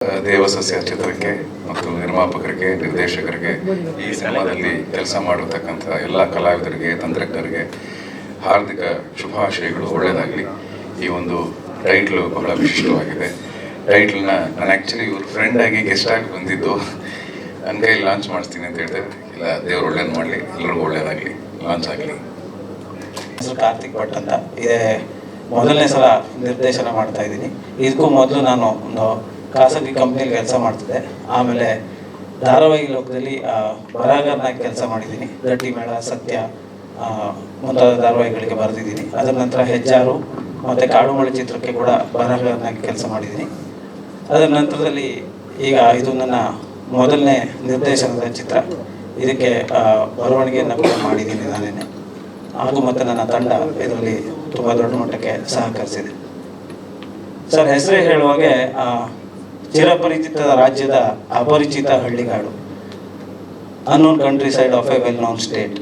ದೇವಸಸ್ಯ ಚಿತ್ರಕ್ಕೆ ಮತ್ತು ನಿರ್ಮಾಪಕರಿಗೆ, ನಿರ್ದೇಶಕರಿಗೆ, ಈ ಸಿನಿಮಾದಲ್ಲಿ ಕೆಲಸ ಮಾಡಿರ್ತಕ್ಕಂಥ ಎಲ್ಲ ಕಲಾವಿದರಿಗೆ, ತಂತ್ರಜ್ಞರಿಗೆ ಹಾರ್ದಿಕ ಶುಭಾಶಯಗಳು. ಒಳ್ಳೆಯದಾಗಲಿ. ಈ ಒಂದು ಟೈಟ್ಲು ಬಹಳ ವಿಶಿಷ್ಟವಾಗಿದೆ. ಟೈಟ್ಲನ್ನ ನಾನು ಆ್ಯಕ್ಚುಲಿ ಇವ್ರ ಫ್ರೆಂಡಾಗಿ ಗೆಸ್ಟಾಗಿ ಬಂದಿದ್ದು ನನ್ನ ಕೈಲಿ ಲಾಂಚ್ ಮಾಡಿಸ್ತೀನಿ ಅಂತ ಹೇಳಿದೆ. ಇಲ್ಲ, ದೇವ್ರು ಒಳ್ಳೇದು ಮಾಡಲಿ, ಎಲ್ಲರಿಗೂ ಒಳ್ಳೆಯದಾಗಲಿ, ಲಾಂಚ್ ಆಗಲಿ. ಹೆಸರು ಕಾರ್ತಿಕ್ ಭಟ್ ಅಂತ. ಇದೇ ಮೊದಲನೇ ಸಲ ನಿರ್ದೇಶನ ಮಾಡ್ತಾ ಇದ್ದೀನಿ. ಇದಕ್ಕೂ ಮೊದಲು ನಾನು ಒಂದು ಖಾಸಗಿ ಕಂಪ್ನಿಯಲ್ಲಿ ಕೆಲಸ ಮಾಡ್ತಿದ್ದೆ. ಆಮೇಲೆ ಧಾರಾವಾಹಿ ಲೋಕದಲ್ಲಿ ಬರಹಗಾರನಾಗಿ ಕೆಲಸ ಮಾಡಿದ್ದೀನಿ. ಗಟ್ಟಿ ಮೇಳ, ಸತ್ಯ ಮುಂತಾದ ಧಾರಾವಾಹಿಗಳಿಗೆ ಬರೆದಿದ್ದೀನಿ. ಅದರ ನಂತರ ಹೆಜ್ಜಾರು ಮತ್ತು ಕಾಡುಮಳೆ ಚಿತ್ರಕ್ಕೆ ಕೂಡ ಬರಹಗಾರನಾಗಿ ಕೆಲಸ ಮಾಡಿದ್ದೀನಿ. ಅದರ ನಂತರದಲ್ಲಿ ಈಗ ಇದು ನನ್ನ ಮೊದಲನೇ ನಿರ್ದೇಶನದ ಚಿತ್ರ. ಇದಕ್ಕೆ ಬರವಣಿಗೆಯನ್ನು ಕೂಡ ಮಾಡಿದ್ದೀನಿ ನಾನೇನೆ. ಹಾಗೂ ಮತ್ತು ನನ್ನ ತಂಡ ಇದರಲ್ಲಿ ತುಂಬ ದೊಡ್ಡ ಮಟ್ಟಕ್ಕೆ ಸಹಕರಿಸಿದೆ. ಸರ್, ಹೆಸರೇ ಹೇಳುವಾಗೆ ಚಿರಪರಿಚಿತ ರಾಜ್ಯದ ಅಪರಿಚಿತ ಹಳ್ಳಿಗಾಡು, unknown countryside of a well known state.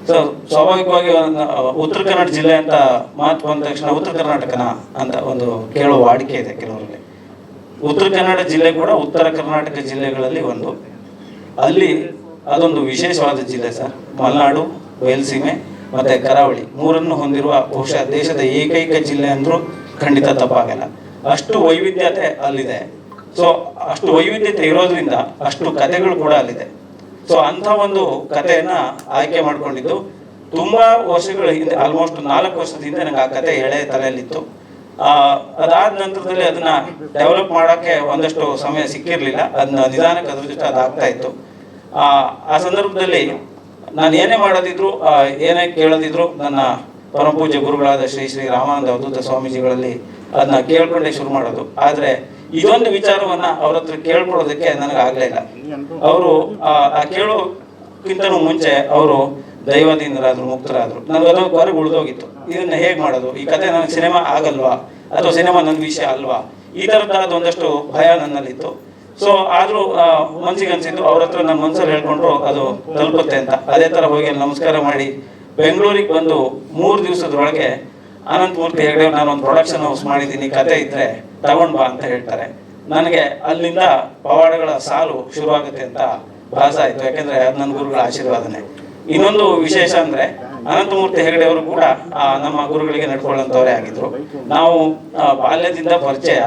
So ಸ್ವಾಭಾವಿಕವಾಗಿ ಉತ್ತರ ಕನ್ನಡ ಜಿಲ್ಲೆ ಅಂತ ಮಾತು ಬಂದ ತಕ್ಷಣ ಉತ್ತರ ಕರ್ನಾಟಕನ ಅಂತ ಒಂದು ಕೇಳೋ ವಾಡಿಕೆ ಇದೆ ಕೆಲವರಿಗೆ. ಉತ್ತರ ಕನ್ನಡ ಜಿಲ್ಲೆ ಕೂಡ ಉತ್ತರ ಕರ್ನಾಟಕ ಜಿಲ್ಲೆಗಳಲ್ಲಿ ಒಂದು. ಅಲ್ಲಿ ಅದೊಂದು ವಿಶೇಷವಾದ ಜಿಲ್ಲೆ ಸರ್. ಮಲೆನಾಡು, ಬಯಲುಸೀಮೆ ಮತ್ತು ಕರಾವಳಿ ಮೂರನ್ನು ಹೊಂದಿರುವ ಬಹುಶಃ ದೇಶದ ಏಕೈಕ ಜಿಲ್ಲೆ ಅಂದರೂ ಖಂಡಿತ ತಪ್ಪಾಗಲ್ಲ. ಅಷ್ಟು ವೈವಿಧ್ಯತೆ ಅಲ್ಲಿದೆ. ಸೊ ಅಷ್ಟು ವೈವಿಧ್ಯತೆ ಇರೋದ್ರಿಂದ ಅಷ್ಟು ಕಥೆಗಳು ಕೂಡ ಅಲ್ಲಿದೆ. ಸೊ ಅಂಥ ಒಂದು ಕಥೆಯನ್ನು ಆಯ್ಕೆ ಮಾಡಿಕೊಂಡಿದ್ದು ತುಂಬ ವರ್ಷಗಳ ಹಿಂದೆ, ಆಲ್ಮೋಸ್ಟ್ 4 ವರ್ಷದ ಹಿಂದೆ ನನಗೆ ಆ ಕಥೆ ಎಳೆ ತಲೆಯಲ್ಲಿತ್ತು. ಅದಾದ ನಂತರದಲ್ಲಿ ಅದನ್ನು ಡೆವಲಪ್ ಮಾಡೋಕ್ಕೆ ಒಂದಷ್ಟು ಸಮಯ ಸಿಕ್ಕಿರಲಿಲ್ಲ. ಅದನ್ನ ನಿಧಾನಕ್ಕೆ ಅದ್ರ ಜೊತೆ ಅದಾಗ್ತಾ ಇತ್ತು. ಆ ಸಂದರ್ಭದಲ್ಲಿ ನಾನು ಏನೇ ಮಾಡೋದಿದ್ರು, ಏನೇ ಕೇಳೋದಿದ್ರು ನನ್ನ ಪರಮಪೂಜ್ಯ ಗುರುಗಳಾದ ಶ್ರೀ ಶ್ರೀ ರಾಮಾನಂದ ಅವಧೂತ ಸ್ವಾಮೀಜಿಗಳಲ್ಲಿ ಅದನ್ನ ಕೇಳ್ಕೊಂಡೇ ಶುರು ಮಾಡೋದು. ಆದರೆ ಇದೊಂದು ವಿಚಾರವನ್ನು ಅವ್ರ ಹತ್ರ ಕೇಳ್ಕೊಳ್ಳೋದಕ್ಕೆ ನನಗೆ ಆಗಲಿಲ್ಲ. ಅವರು ಆ ಕೇಳೋಕ್ಕಿಂತನೂ ಮುಂಚೆ ಅವರು ದೈವದಿಂದರಾದ್ರು, ಮುಕ್ತರಾದರು. ನನಗೆ ಅದೊಂದು ಹೊರಗೆ ಉಳಿದೋಗಿತ್ತು. ಇದನ್ನು ಹೇಗೆ ಮಾಡೋದು? ಈ ಕತೆ ನನಗೆ ಸಿನಿಮಾ ಆಗಲ್ವಾ, ಅಥವಾ ಸಿನಿಮಾ ನನ್ನ ವಿಷಯ ಅಲ್ವಾ? ಈ ಥರದ್ದಾದ ಒಂದಷ್ಟು ಭಯ ನನ್ನಲ್ಲಿತ್ತು. ಸೊ ಆದರೂ ಮನಸ್ಸಿಗೆ ಅನಿಸಿದ್ದು, ಅವ್ರ ಹತ್ರ ನನ್ನ ಮನಸ್ಸಲ್ಲಿ ಹೇಳ್ಕೊಂಡ್ರು ಅದು ತಲುಪುತ್ತೆ ಅಂತ. ಅದೇ ಥರ ಹೋಗಿ ಅಲ್ಲಿ ನಮಸ್ಕಾರ ಮಾಡಿ ಬೆಂಗಳೂರಿಗೆ ಬಂದು 3 ದಿವಸದೊಳಗೆ ಅನಂತಮೂರ್ತಿ ಹೆಗಡೆ, ನಾನೊಂದು ಪ್ರೊಡಕ್ಷನ್ ಹೌಸ್ ಮಾಡಿದ್ದೀನಿ, ಕತೆ ಇದ್ದರೆ ತಗೊಂಡು ಬಾ ಅಂತ ಹೇಳ್ತಾರೆ. ನನಗೆ ಅಲ್ಲಿಂದ ಪವಾಡಗಳ ಸಾಲು ಶುರುವಾಗುತ್ತೆ ಅಂತ ಭಾಸ ಆಯಿತು. ಯಾಕೆಂದರೆ ಅದು ನನ್ನ ಗುರುಗಳ ಆಶೀರ್ವಾದನೆ. ಇನ್ನೊಂದು ವಿಶೇಷ ಅಂದರೆ ಅನಂತಮೂರ್ತಿ ಹೆಗಡೆ ಅವರು ಕೂಡ ನಮ್ಮ ಗುರುಗಳಿಗೆ ನಡ್ಕೊಳ್ಳೋಂಥವರೇ ಆಗಿದ್ರು. ನಾವು ಬಾಲ್ಯದಿಂದ ಪರಿಚಯ.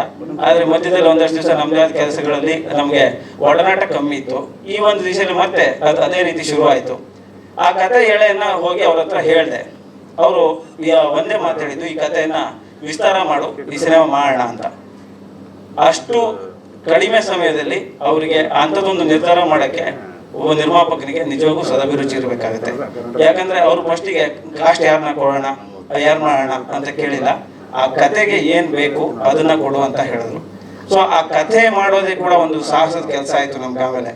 ಆದರೆ ಮಧ್ಯದಲ್ಲಿ ಒಂದಷ್ಟು ದಿವಸ ನಮ್ಮದೇ ಆದ ಕೆಲಸಗಳಲ್ಲಿ ನಮಗೆ ಒಡನಾಟ ಕಮ್ಮಿ ಇತ್ತು. ಈ ಒಂದು ದಿವಸದಲ್ಲಿ ಮತ್ತೆ ಅದೇ ರೀತಿ ಶುರುವಾಯಿತು. ಆ ಕತೆ ಎಳೆಯನ್ನು ಹೋಗಿ ಅವ್ರ ಹತ್ರ ಹೇಳಿದೆ. ಅವರು ಒಂದೇ ಮಾತಾಡಿದ್ದು, ಈ ಕಥೆಯನ್ನು ವಿಸ್ತಾರ ಮಾಡು, ಈ ಸಿನಿಮಾ ಮಾಡೋಣ ಅಂತ. ಅಷ್ಟು ಕಡಿಮೆ ಸಮಯದಲ್ಲಿ ಅವರಿಗೆ ಅಂಥದ್ದೊಂದು ನಿರ್ಧಾರ ಮಾಡೋಕ್ಕೆ ಒಬ್ಬ ನಿರ್ಮಾಪಕನಿಗೆ ನಿಜವಾಗೂ ಸದಭಿರುಚಿ ಇರಬೇಕಾಗುತ್ತೆ. ಯಾಕಂದರೆ ಅವರು ಫಸ್ಟಿಗೆ ಕಾಸ್ಟ್ ಯಾರನ್ನ ಕೊಡೋಣ, ಯಾರು ಮಾಡೋಣ ಅಂತ ಕೇಳಿಲ್ಲ. ಆ ಕತೆಗೆ ಏನು ಬೇಕು ಅದನ್ನು ಕೊಡು ಅಂತ ಹೇಳಿದ್ರು. ಸೊ ಆ ಕಥೆ ಮಾಡೋದೇ ಕೂಡ ಒಂದು ಸಾಹಸದ ಕೆಲಸ ಆಯಿತು ನಮ್ಗೆ. ಆಮೇಲೆ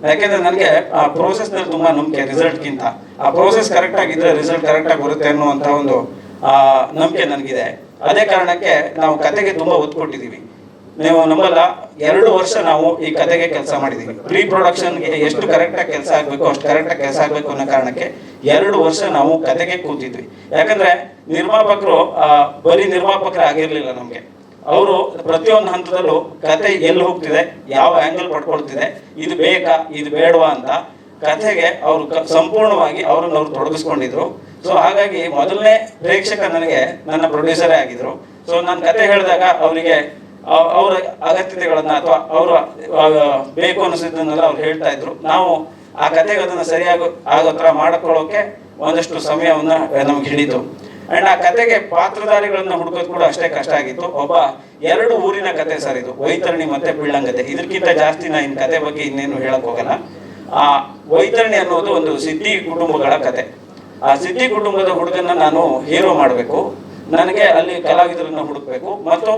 ಯಾಕೆಂದರೆ ನನಗೆ ಆ ಪ್ರೋಸೆಸ್ನಲ್ಲಿ ತುಂಬ ನಂಬಿಕೆ, ರಿಸಲ್ಟ್ಗಿಂತ ಆ ಪ್ರೋಸೆಸ್ ಕರೆಕ್ಟಾಗಿದ್ದರೆ ರಿಸಲ್ಟ್ ಕರೆಕ್ಟಾಗಿ ಬರುತ್ತೆ ಅನ್ನುವಂಥ ಒಂದು ನಂಬಿಕೆ ನನಗಿದೆ. ಅದೇ ಕಾರಣಕ್ಕೆ ನಾವು ಕತೆಗೆ ತುಂಬ ಒತ್ತು ಕೊಟ್ಟಿದ್ದೀವಿ. ನೀವು ನಂಬಲ್ಲ, 2 ವರ್ಷ ನಾವು ಈ ಕತೆಗೆ ಕೆಲಸ ಮಾಡಿದ್ದೀವಿ. ಪ್ರೀ ಪ್ರೊಡಕ್ಷನ್ಗೆ ಎಷ್ಟು ಕರೆಕ್ಟಾಗಿ ಕೆಲಸ ಆಗಬೇಕು ಅಷ್ಟು ಕರೆಕ್ಟಾಗಿ ಕೆಲಸ ಆಗಬೇಕು ಅನ್ನೋ ಕಾರಣಕ್ಕೆ 2 ವರ್ಷ ನಾವು ಕತೆಗೆ ಕೂತಿದ್ವಿ. ಯಾಕಂದರೆ ನಿರ್ಮಾಪಕರು ಬರೀ ನಿರ್ಮಾಪಕರೇ ಆಗಿರಲಿಲ್ಲ ನಮಗೆ. ಅವರು ಪ್ರತಿಯೊಂದು ಹಂತದಲ್ಲೂ ಕತೆ ಎಲ್ಲಿ ಹೋಗ್ತಿದೆ, ಯಾವ ಆ್ಯಂಗಲ್ ಪಡ್ಕೊಳ್ತಿದೆ, ಇದು ಬೇಕಾ, ಇದು ಬೇಡವಾ ಅಂತ ಕಥೆಗೆ ಅವರು ಸಂಪೂರ್ಣವಾಗಿ ಅವ್ರನ್ನ ತೊಡಗಿಸ್ಕೊಂಡಿದ್ರು. ಸೊ ಹಾಗಾಗಿ ಮೊದಲನೇ ಪ್ರೇಕ್ಷಕ ನನಗೆ ನನ್ನ ಪ್ರೊಡ್ಯೂಸರೇ ಆಗಿದ್ರು. ಸೊ ನಾನು ಕತೆ ಹೇಳಿದಾಗ ಅವರಿಗೆ ಅವರ ಅಗತ್ಯತೆಗಳನ್ನು ಅಥವಾ ಅವರು ಬೇಕು ಅನ್ನಿಸಿದ್ದನ್ನೆಲ್ಲ ಅವ್ರು ಹೇಳ್ತಾ ಇದ್ರು. ನಾವು ಆ ಕತೆಗೆ ಅದನ್ನು ಸರಿಯಾಗಿ ಆಗೋ ಥರ ಮಾಡಿಕೊಳ್ಳೋಕೆ ಒಂದಷ್ಟು ಸಮಯವನ್ನು ನಮ್ಗೆ ಹಿಡಿತು. ಆ್ಯಂಡ್ ಆ ಕತೆಗೆ ಪಾತ್ರಧಾರಿಗಳನ್ನ ಹುಡುಕೋದು ಕೂಡ ಅಷ್ಟೇ ಕಷ್ಟ ಆಗಿತ್ತು. ಒಬ್ಬ 2 ಊರಿನ ಕತೆ ಸರ್ ಇದು, ವೈತರಣಿ ಮತ್ತು ಪಿಳ್ಳಂಗತೆ. ಇದಕ್ಕಿಂತ ಜಾಸ್ತಿ ನಾನು ಇನ್ನು ಕತೆ ಬಗ್ಗೆ ಇನ್ನೇನು ಹೇಳಕ್ ಹೋಗಲ್ಲ. ಆ ವೈತರಣಿ ಅನ್ನೋದು ಒಂದು ಸಿದ್ಧಿ ಕುಟುಂಬಗಳ ಕತೆ. ಆ ಸಿದ್ಧಿ ಕುಟುಂಬದ ಹುಡುಗನ್ನ ನಾನು ಹೀರೋ ಮಾಡಬೇಕು. ನನಗೆ ಅಲ್ಲಿ ಕಲಾವಿದರನ್ನ ಹುಡುಕ್ಬೇಕು. ಮತ್ತು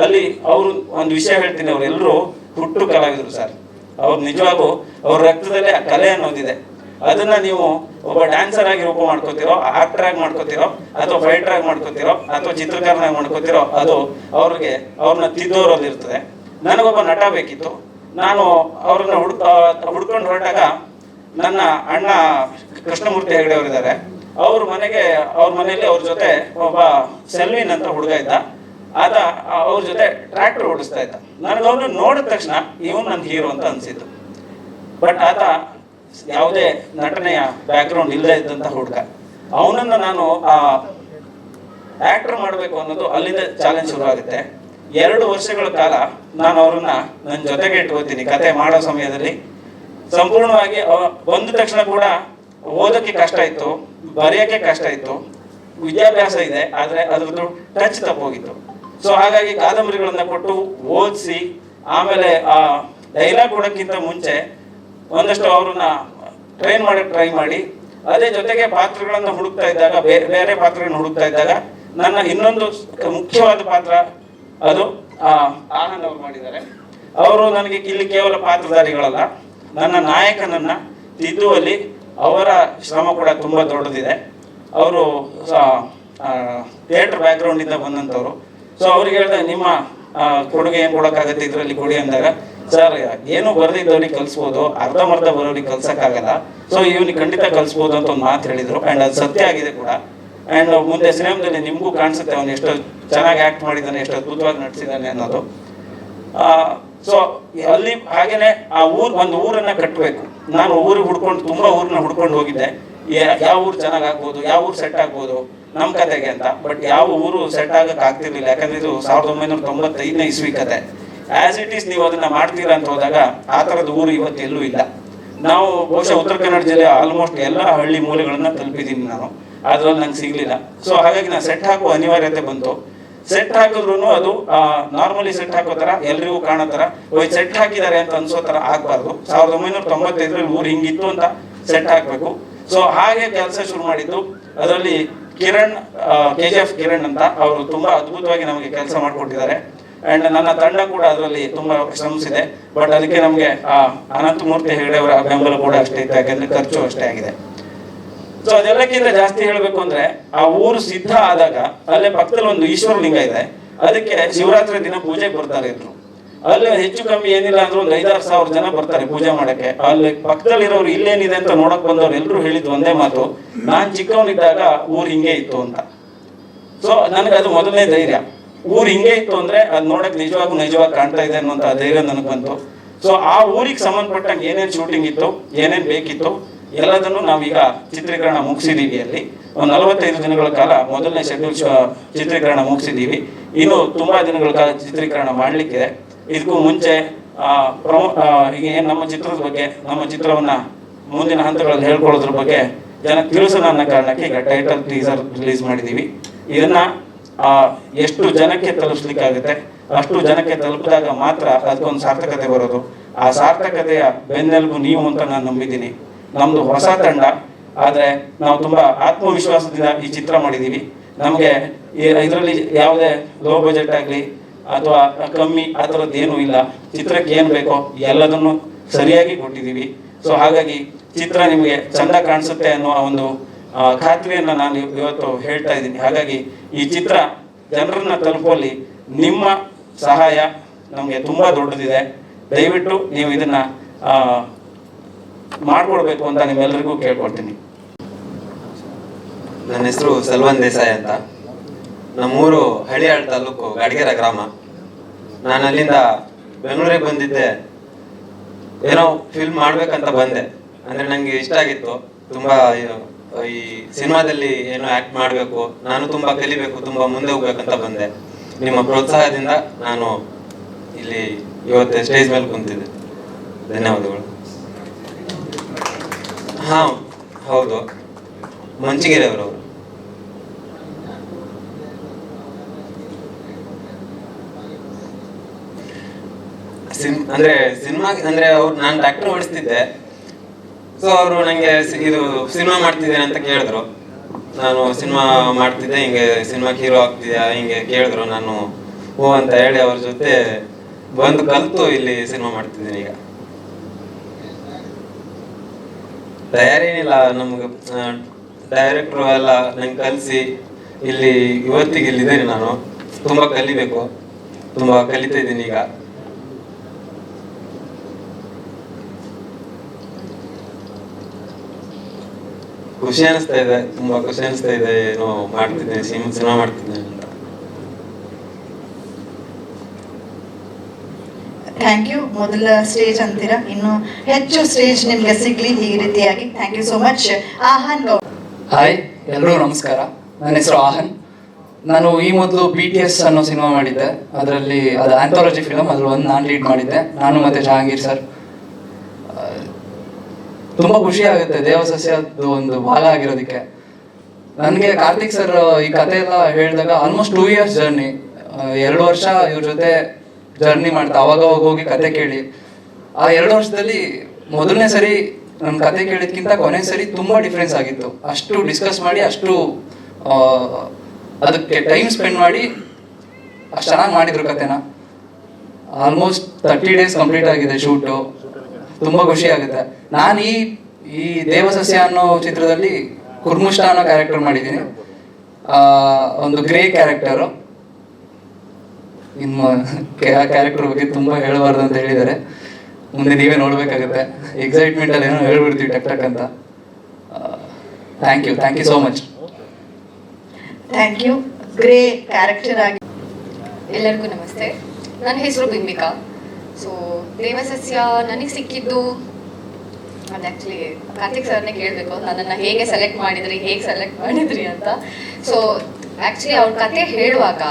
ಅಲ್ಲಿ ಅವರು ಒಂದು ವಿಷಯ ಹೇಳ್ತೀನಿ, ಅವರೆಲ್ಲರೂ ಹುಟ್ಟು ಕಲಾವಿದರು ಸರ್. ಅವ್ರು ನಿಜವಾಗೂ ಅವ್ರ ರಕ್ತದಲ್ಲೇ ಆ ಕಲೆ ಅನ್ನೋದಿದೆ. ಅದನ್ನ ನೀವು ಒಬ್ಬ ಡ್ಯಾನ್ಸರ್ ಆಗಿ ರೂಪ ಮಾಡ್ಕೋತಿರೋ, ಆಕ್ಟರ್ ಆಗಿ ಮಾಡ್ಕೋತಿರೋ, ಅಥವಾ ಫೈಟರ್ ಆಗಿ ಮಾಡ್ಕೋತಿರೋ, ಅಥವಾ ಚಿತ್ರಕಾರನಾಗಿ ಮಾಡ್ಕೋತಿರೋ, ಅದು ಅವ್ರನ್ನ ತಿದ್ದೋರಲ್ಲಿ ಇರ್ತದೆ. ನನಗೊಬ್ಬ ನಟ ಬೇಕಿತ್ತು. ನಾನು ಅವ್ರನ್ನ ಹುಡ್ಕೊಂಡು ಹೊರಟಾಗ ನನ್ನ ಅಣ್ಣ ಕೃಷ್ಣಮೂರ್ತಿ ಹೆಗಡೆ ಅವರಿದ್ದಾರೆ. ಅವ್ರ ಮನೆಯಲ್ಲಿ ಅವ್ರ ಜೊತೆ ಒಬ್ಬ ಸೆಲ್ವಿನ್ ಅಂತ ಹುಡುಗ ಇದ್ದ. ಆತ ಅವ್ರ ಜೊತೆ ಟ್ರ್ಯಾಕ್ಟರ್ ಓಡಿಸ್ತಾ ಇದ್ದ. ನನಗೆ ಅವನು ನೋಡಿದ ತಕ್ಷಣ ಇವನು ನನ್ನ ಹೀರೋ ಅಂತ ಅನಿಸಿದ್ದು. ಬಟ್ ಆತ ಯಾವುದೇ ನಟನೆಯ ಬ್ಯಾಕ್ಗ್ರೌಂಡ್ ಇಲ್ಲದೆ ಇದ್ದಂಥ ಹುಡುಗ. ಅವನನ್ನು ನಾನು ಆ್ಯಕ್ಟರ್ ಮಾಡಬೇಕು ಅನ್ನೋದು ಅಲ್ಲಿಂದ ಚಾಲೆಂಜ್ ಶುರು ಆಗುತ್ತೆ. 2 ವರ್ಷಗಳ ಕಾಲ ನಾನು ಅವ್ರನ್ನ ನನ್ನ ಜೊತೆಗೆ ಇಟ್ಕೋತೀನಿ ಕತೆ ಮಾಡೋ ಸಮಯದಲ್ಲಿ. ಸಂಪೂರ್ಣವಾಗಿ ಬಂದ ತಕ್ಷಣ ಕೂಡ ಓದೋಕ್ಕೆ ಕಷ್ಟ ಇತ್ತು, ಬರೆಯೋಕ್ಕೆ ಕಷ್ಟ ಇತ್ತು, ವಿದ್ಯಾಭ್ಯಾಸ ಇದೆ, ಆದರೆ ಅದ್ರದ್ದು ಟಚ್ ತಪ್ಪೋಗಿತ್ತು. ಸೊ ಹಾಗಾಗಿ ಕಾದಂಬರಿಗಳನ್ನ ಕೊಟ್ಟು ಓದಿಸಿ, ಆಮೇಲೆ ಡೈಲಾಗ್ ಕೊಡೋಕ್ಕಿಂತ ಮುಂಚೆ ಒಂದಷ್ಟು ಅವ್ರನ್ನ ಟ್ರೈ ಮಾಡಿ, ಅದೇ ಜೊತೆಗೆ ಪಾತ್ರಗಳನ್ನು ಹುಡುಕ್ತಾ ಇದ್ದಾಗ, ಬೇರೆ ಪಾತ್ರಗಳನ್ನು ಹುಡುಕ್ತಾ ಇದ್ದಾಗ ನನ್ನ ಇನ್ನೊಂದು ಮುಖ್ಯವಾದ ಪಾತ್ರ ಅದು ಆನಂದ್ ಅವರು ಮಾಡಿದ್ದಾರೆ. ಅವರು ನನಗೆ ಇಲ್ಲಿ ಕೇವಲ ಪಾತ್ರಧಾರಿಗಳಲ್ಲ, ನನ್ನ ನಾಯಕನನ್ನ ತಿದ್ದುವಲ್ಲಿ ಅವರ ಶ್ರಮ ಕೂಡ ತುಂಬ ದೊಡ್ಡದಿದೆ. ಅವರು ಥಿಯೇಟರ್ ಬ್ಯಾಕ್ಗ್ರೌಂಡಿಂದ ಬಂದಂಥವ್ರು. ಸೊ ಅವ್ರಿಗೆ ಹೇಳಿದೆ, ನಿಮ್ಮ ಕೊಡುಗೆ ಏನು ಕೊಡೋಕ್ಕಾಗತ್ತೆ ಇದರಲ್ಲಿ ಕೊಡಿ ಅಂದಾಗ, ಸರ್ ಏನು ಬರೆದಿದ್ದವ್ರಿಗೆ ಕಲಿಸ್ಬೋದು, ಅರ್ಧಂಬರ್ಧ ಬರೋರಿಗೆ ಕಲ್ಸೋಕ್ಕಾಗಲ್ಲ, ಸೊ ಇವನಿಗೆ ಖಂಡಿತ ಕಲಿಸ್ಬೋದು ಅಂತ ಒಂದು ಮಾತು ಹೇಳಿದರು. ಆ್ಯಂಡ್ ಅದು ಸತ್ಯ ಆಗಿದೆ ಕೂಡ. ಆ್ಯಂಡ್ ಮುಂದೆ ಸಿನಿಮಾದಲ್ಲಿ ನಿಮಗೂ ಕಾಣಿಸುತ್ತೆ ಅವನು ಎಷ್ಟು ಚೆನ್ನಾಗಿ ಆ್ಯಕ್ಟ್ ಮಾಡಿದ್ದಾನೆ, ಎಷ್ಟು ಅದ್ಭುತವಾಗಿ ನಟಿಸಿದ್ದಾನೆ ಅನ್ನೋದು. ಸೊ ಅಲ್ಲಿ ಹಾಗೇನೆ ಒಂದು ಊರನ್ನ ಕಟ್ಟಬೇಕು. ನಾನು ತುಂಬ ಊರನ್ನ ಹುಡ್ಕೊಂಡು ಹೋಗಿದ್ದೆ, ಯಾವ ಊರು ಚೆನ್ನಾಗಿ ಆಗ್ಬೋದು, ಯಾವ ಊರು ಸೆಟ್ ಆಗ್ಬೋದು ನಮ್ಮ ಕತೆಗೆ ಅಂತ. ಬಟ್ ಯಾವ ಊರು ಸೆಟ್ ಆಗಕ್ಕೆ ಆಗ್ತಿರ್ಲಿಲ್ಲ, ಯಾಕಂದ್ರೆ ಇದು 1995ನೇ ಇಸ್ವಿ ಕತೆ. ಆಸ್ ಇಟ್ ಈಸ್ ನೀವು ಅದನ್ನ ಮಾಡ್ತೀರಾ ಅಂತ ಹೋದಾಗ ಆ ಥರದ ಊರು ಇವತ್ತೆಲ್ಲೂ ಇಲ್ಲ. ನಾವು ಬಹುಶಃ ಉತ್ತರ ಕನ್ನಡ ಜಿಲ್ಲೆ ಆಲ್ಮೋಸ್ಟ್ ಎಲ್ಲ ಹಳ್ಳಿ ಮೂಲೆಗಳನ್ನ ತಲುಪಿದ್ದೀನಿ ನಾನು, ಅದ್ರಲ್ಲಿ ನಂಗೆ ಸಿಗ್ಲಿಲ್ಲ. ಸೊ ಹಾಗಾಗಿ ನಾನು ಸೆಟ್ ಹಾಕುವ ಅನಿವಾರ್ಯತೆ ಬಂತು. ಸೆಟ್ ಹಾಕಿದ್ರು ಅದು ನಾರ್ಮಲಿ ಸೆಟ್ ಹಾಕೋ ಥರ ಎಲ್ರಿಗೂ ಕಾಣೋ ಥರ ಸೆಟ್ ಹಾಕಿದ್ದಾರೆ ಅಂತ ಅನ್ಸೋ ಥರ ಆಗ್ಬಾರ್ದು. 1995ರಲ್ಲಿ ಊರು ಹಿಂಗಿತ್ತು ಅಂತ ಸೆಟ್ ಹಾಕಬೇಕು. ಸೊ ಹಾಗೆ ಕೆಲಸ ಶುರು ಮಾಡಿದ್ದು. ಅದರಲ್ಲಿ ಕಿರಣ್, KGF ಕಿರಣ್ ಅಂತ ಅವರು ತುಂಬಾ ಅದ್ಭುತವಾಗಿ ನಮಗೆ ಕೆಲಸ ಮಾಡಿಕೊಟ್ಟಿದ್ದಾರೆ. ಅಂಡ್ ನನ್ನ ತಂಡ ಕೂಡ ಅದರಲ್ಲಿ ತುಂಬಾ ಶ್ರಮಿಸಿದೆ. ಬಟ್ ಅದಕ್ಕೆ ನಮಗೆ ಅನಂತಮೂರ್ತಿ ಹೆಗಡೆ ಅವರ ಬೆಂಬಲ ಕೂಡ ಅಷ್ಟೇ ಇತ್ತು, ಯಾಕಂದ್ರೆ ಖರ್ಚು ಅಷ್ಟೇ ಆಗಿದೆ. ಸೊ ಅದೆಲ್ಲಕ್ಕಿಂತ ಜಾಸ್ತಿ ಹೇಳಬೇಕು ಅಂದ್ರೆ, ಆ ಊರು ಸಿದ್ಧ ಆದಾಗ ಅಲ್ಲೇ ಪಕ್ಕದಲ್ಲಿ ಒಂದು ಈಶ್ವರ ಲಿಂಗ ಇದೆ, ಅದಕ್ಕೆ ಶಿವರಾತ್ರಿ ದಿನ ಪೂಜೆಗೆ ಬರ್ತಾರೆ ಎಲ್ರು. ಅಲ್ಲಿ ಹೆಚ್ಚು ಕಮ್ಮಿ ಏನಿಲ್ಲ ಅಂದ್ರೆ ಒಂದು 5-6 ಸಾವಿರ ಜನ ಬರ್ತಾರೆ ಪೂಜೆ ಮಾಡಕ್ಕೆ. ಅಲ್ಲಿ ಪಕ್ಕದಲ್ಲಿರೋರು ಇಲ್ಲೇನಿದೆ ಅಂತ ನೋಡಕ್ ಬಂದವ್ರು ಎಲ್ರು ಹೇಳಿದ್ ಒಂದೇ ಮಾತು, ನಾನ್ ಚಿಕ್ಕವನಿದ್ದಾಗ ಊರು ಹಿಂಗೆ ಇತ್ತು ಅಂತ. ಸೊ ನನಗೆ ಅದು ಮೊದಲನೇ ಧೈರ್ಯ. ಊರು ಹಿಂಗೆ ಇತ್ತು ಅಂದ್ರೆ ಅದು ನೋಡಕ್ ನಿಜವಾಗಿ ಕಾಣ್ತಾ ಇದೆ ಅನ್ನೋಂಥ ಧೈರ್ಯ ನನಗೆ ಬಂತು. ಸೊ ಆ ಊರಿಗೆ ಸಂಬಂಧಪಟ್ಟಂಗೆ ಏನೇನು ಶೂಟಿಂಗ್ ಇತ್ತು, ಏನೇನು ಬೇಕಿತ್ತು ಎಲ್ಲದನ್ನು ನಾವೀಗ ಚಿತ್ರೀಕರಣ ಮುಗಿಸಿದೀವಿ. ಅಲ್ಲಿ ಒಂದು 45 ದಿನಗಳ ಕಾಲ ಮೊದಲನೇ ಶೆಡ್ಯೂಲ್ ಚಿತ್ರೀಕರಣ ಮುಗಿಸಿದೀವಿ. ಇನ್ನು ತುಂಬಾ ದಿನಗಳ ಕಾಲ ಚಿತ್ರೀಕರಣ ಮಾಡ್ಲಿಕ್ಕಿದೆ. ಇದಕ್ಕೂ ಮುಂಚೆ ಈಗ ಏನು ನಮ್ಮ ಚಿತ್ರದ ಬಗ್ಗೆ, ನಮ್ಮ ಚಿತ್ರವನ್ನ ಮುಂದಿನ ಹಂತಗಳಲ್ಲಿ ಹೇಳ್ಕೊಳ್ಳೋದ್ರ ಬಗ್ಗೆ ಜನಕ್ಕೆ ತಿಳಿಸೋಣ ಅನ್ನೋ ಕಾರಣಕ್ಕೆ ಈಗ ಟೈಟಲ್ ಟೀಸರ್ ರಿಲೀಸ್ ಮಾಡಿದೀವಿ. ಇದನ್ನ ಎಷ್ಟು ಜನಕ್ಕೆ ತಲುಪಿಸ್ಲಿಕ್ಕಾಗುತ್ತೆ ಅಷ್ಟು ಜನಕ್ಕೆ ತಲುಪಿದಾಗ ಮಾತ್ರ ಅದಕ್ಕೊಂದು ಸಾರ್ಥಕತೆ ಬರೋದು. ಆ ಸಾರ್ಥಕತೆಯ ಬೆನ್ನೆಲುಬು ನೀವು ಅಂತ ನಾನು ನಂಬಿದ್ದೀನಿ. ನಮ್ದು ಹೊಸ ತಂಡ, ಆದ್ರೆ ನಾವು ತುಂಬಾ ಆತ್ಮವಿಶ್ವಾಸದಿಂದ ಈ ಚಿತ್ರ ಮಾಡಿದೀವಿ. ನಮಗೆ ಇದರಲ್ಲಿ ಯಾವುದೇ ಲೋ ಬಜೆಟ್ ಆಗಲಿ ಅಥವಾ ಕಮ್ಮಿ ಆ ಥರದ್ದು ಏನೂ ಇಲ್ಲ. ಚಿತ್ರಕ್ಕೆ ಏನು ಬೇಕೋ ಎಲ್ಲದನ್ನು ಸರಿಯಾಗಿ ಕೊಟ್ಟಿದ್ದೀವಿ. ಸೊ ಹಾಗಾಗಿ ಚಿತ್ರ ನಿಮಗೆ ಚಂದ ಕಾಣಿಸುತ್ತೆ ಅನ್ನೋ ಒಂದು ಖಾತ್ರಿಯನ್ನು ನಾನು ಇವತ್ತು ಹೇಳ್ತಾ ಇದ್ದೀನಿ. ಹಾಗಾಗಿ ಈ ಚಿತ್ರ ಜನರನ್ನ ತಲುಪುವಲ್ಲಿ ನಿಮ್ಮ ಸಹಾಯ ನಮಗೆ ತುಂಬಾ ದೊಡ್ಡದಿದೆ. ದಯವಿಟ್ಟು ನೀವು ಇದನ್ನ ಮಾಡ್ಕೊಡ್ಬೇಕು ಅಂತ ನಿಮ್ಮೆಲ್ಲರಿಗೂ ಕೇಳ್ಕೊಳ್ತೀನಿ. ನನ್ನ ಹೆಸರು ಸಲ್ವನ್ ದೇಸಾಯಿ ಅಂತ. ನಮ್ಮೂರು ಹಳಿಯಾಳ್ ತಾಲೂಕು ಗಾಡಗೆರೆ ಗ್ರಾಮ. ನಾನು ಅಲ್ಲಿಂದ ಬೆಂಗಳೂರಿಗೆ ಬಂದಿದ್ದೆ, ಏನೋ ಫಿಲ್ಮ್ ಮಾಡ್ಬೇಕಂತ ಬಂದೆ. ಅಂದ್ರೆ ನಂಗೆ ಇಷ್ಟ ಆಗಿತ್ತು ತುಂಬಾ, ಈ ಸಿನಿಮಾದಲ್ಲಿ ಏನೋ ಆಕ್ಟ್ ಮಾಡಬೇಕು, ನಾನು ತುಂಬಾ ಕಲಿಬೇಕು, ತುಂಬಾ ಮುಂದೆ ಹೋಗ್ಬೇಕಂತ ಬಂದೆ. ನಿಮ್ಮ ಪ್ರೋತ್ಸಾಹದಿಂದ ನಾನು ಇಲ್ಲಿ ಇವತ್ತು ಸ್ಟೇಜ್ ಮೇಲೆ ಕುಂತಿದ್ದೆ. ಧನ್ಯವಾದಗಳು. ಹಾ ಹೌದು, ಮಂಚಿಗೆರೆ ಅವರು. ಅಂದ್ರೆ ಸಿನಿಮಾ ಅಂದ್ರೆ ಅವ್ರು, ನಾನು ಟ್ರ್ಯಾಕ್ಟರ್ ಓಡಿಸ್ತಿದ್ದೆ. ಸೊ ಅವರು ನಂಗೆ ಇದು ಸಿನಿಮಾ ಮಾಡ್ತಿದ್ದೇನೆ ಅಂತ ಕೇಳಿದ್ರು. ನಾನು ಸಿನಿಮಾ ಮಾಡ್ತಿದ್ದೆ, ಹಿಂಗೆ ಸಿನಿಮಾಕ್ಕೆ ಹೀರೋ ಆಗ್ತಿದ್ಯಾ ಹಿಂಗೆ ಕೇಳಿದ್ರು. ನಾನು ಹೋ ಅಂತ ಹೇಳಿ ಅವ್ರ ಜೊತೆ ಬಂದು ಕಲ್ತು ಇಲ್ಲಿ ಸಿನಿಮಾ ಮಾಡ್ತಿದ್ದೀನಿ. ಈಗ ತಯಾರಿ ಏನಿಲ್ಲ, ನಮ್ಗೆ ಡೈರೆಕ್ಟ್ರು ಎಲ್ಲ ನಂಗೆ ಕಲಿಸಿ ಇಲ್ಲಿ ಇವತ್ತಿಗೆ ಇಲ್ಲಿದ್ದೇನೆ. ನಾನು ತುಂಬಾ ಕಲಿಬೇಕು, ತುಂಬಾ ಕಲಿತಾ ಇದ್ದೀನಿ. ಈಗ ಖುಷಿ ಅನಿಸ್ತಾ ಇದೆ, ತುಂಬಾ ಖುಷಿ ಅನಿಸ್ತಾ ಇದೆ. ಏನೋ ಮಾಡ್ತಿದ್ದೇನೆ, ಸಿನಿಮಾ ಮಾಡ್ತಿದ್ದೇನೆ ಅಂತ. Thank you. ಮೊದಲ ಸ್ಟೇಜ್ ಅಂತೀರಾ, ಇನ್ನು ಹೆಚ್ಚು ಸ್ಟೇಜ್ ನಿಮಗೆ ಸಿಗ್ಲಿ ಈ ರೀತಿಯಾಗಿ. Thank you so much. Aahan Goud. Hi, ಎಲ್ಲರೂ ನಮಸ್ಕಾರ. ನನ್ನ ಹೆಸರು ಆಹನ್. ನಾನು ಈ ಮೊದಲು BTS ಅನ್ನೋ ಸಿನಿಮಾ ಮಾಡಿದ್ದೆ. ಅದರಲ್ಲಿ ಅದು ಆಂಥಾಲಜಿ ಫಿಲಮ್, ಅದ್ರಲ್ಲಿ ಒಂದು ನಾನು ಲೀಡ್ ಮಾಡಿದ್ದೆ, ನಾನು ಮತ್ತು ಜಹಾಂಗೀರ್ ಸರ್. ತುಂಬ ಖುಷಿ ಆಗುತ್ತೆ ದೇವಸಸ್ಯದ್ದು ಒಂದು ಭಾಗ ಆಗಿರೋದಕ್ಕೆ. ನನಗೆ ಕಾರ್ತಿಕ್ ಸರ್ ಈ ಕತೆ ಎಲ್ಲ ಹೇಳಿದಾಗ ಆಲ್ಮೋಸ್ಟ್ 2 years ಜರ್ನಿ, 2 ವರ್ಷ ಇವ್ರ ಜೊತೆ ಜರ್ನಿ ಮಾಡ್ತಾ ಅವಾಗ ಹೋಗಿ ಕತೆ ಕೇಳಿ, ಆ 2 ವರ್ಷದಲ್ಲಿ ಮೊದಲನೇ ಸರಿ ನನ್ನ ಕತೆ ಕೇಳಿದ್ಕಿಂತ ಕೊನೆ ಸರಿ ತುಂಬ ಡಿಫ್ರೆನ್ಸ್ ಆಗಿತ್ತು. ಅಷ್ಟು ಡಿಸ್ಕಸ್ ಮಾಡಿ, ಅಷ್ಟು ಅದಕ್ಕೆ ಟೈಮ್ ಸ್ಪೆಂಡ್ ಮಾಡಿ ಅಷ್ಟು ಚೆನ್ನಾಗಿ ಮಾಡಿದ್ರು ಕತೆನ. ಆಲ್ಮೋಸ್ಟ್ 30 days ಕಂಪ್ಲೀಟ್ ಆಗಿದೆ ಶೂಟು. ತುಂಬ ಖುಷಿ ಆಗುತ್ತೆ. ನಾನು ಈ ದೇವಸಸ್ಯ ಅನ್ನೋ ಚಿತ್ರದಲ್ಲಿ ಕುರ್ಮುಷ್ಟ ಅನ್ನೋ ಕ್ಯಾರೆಕ್ಟರ್ ಮಾಡಿದ್ದೀನಿ. ಒಂದು ಗ್ರೇ ಕ್ಯಾರೆಕ್ಟರು. ಇನ್ನು ಕ್ಯಾರೆಕ್ಟರ್ ಬಗ್ಗೆ ತುಂಬ ಹೇಳಬಾರ್ದು ಅಂತ ಹೇಳಿದ್ದಾರೆ, ಮುಂದೆ ನೀವೇ ನೋಡಬೇಕಾಗುತ್ತೆ. ಎಕ್ಸೈಟ್ಮೆಂಟಲ್ಲಿ ಏನೋ ಹೇಳ್ಬಿಡ್ತೀವಿ ಟಕ್ ಟಕ್ ಅಂತ. Thank you so much. Thank you. Grey character ಆಗಿ. ಎಲ್ಲರಿಗೂ ನಮಸ್ತೆ. ನನ್ನ ಹೆಸರು ಬಿಂಬಿಕಾ. ಸೊ ದೇವಸಸ್ಯ ನನಗೆ ಸಿಕ್ಕಿದ್ದು, ಅದು ಆ್ಯಕ್ಚುಲಿ ಕಾರ್ತಿಕ್ ಸರ್ನೇ ಕೇಳಬೇಕು, ನನ್ನನ್ನು ಹೇಗೆ ಸೆಲೆಕ್ಟ್ ಮಾಡಿದ್ರಿ ಅಂತ. ಸೊ ಆ್ಯಕ್ಚುಲಿ ಅವ್ರ ಕತೆ ಹೇಳುವಾಗ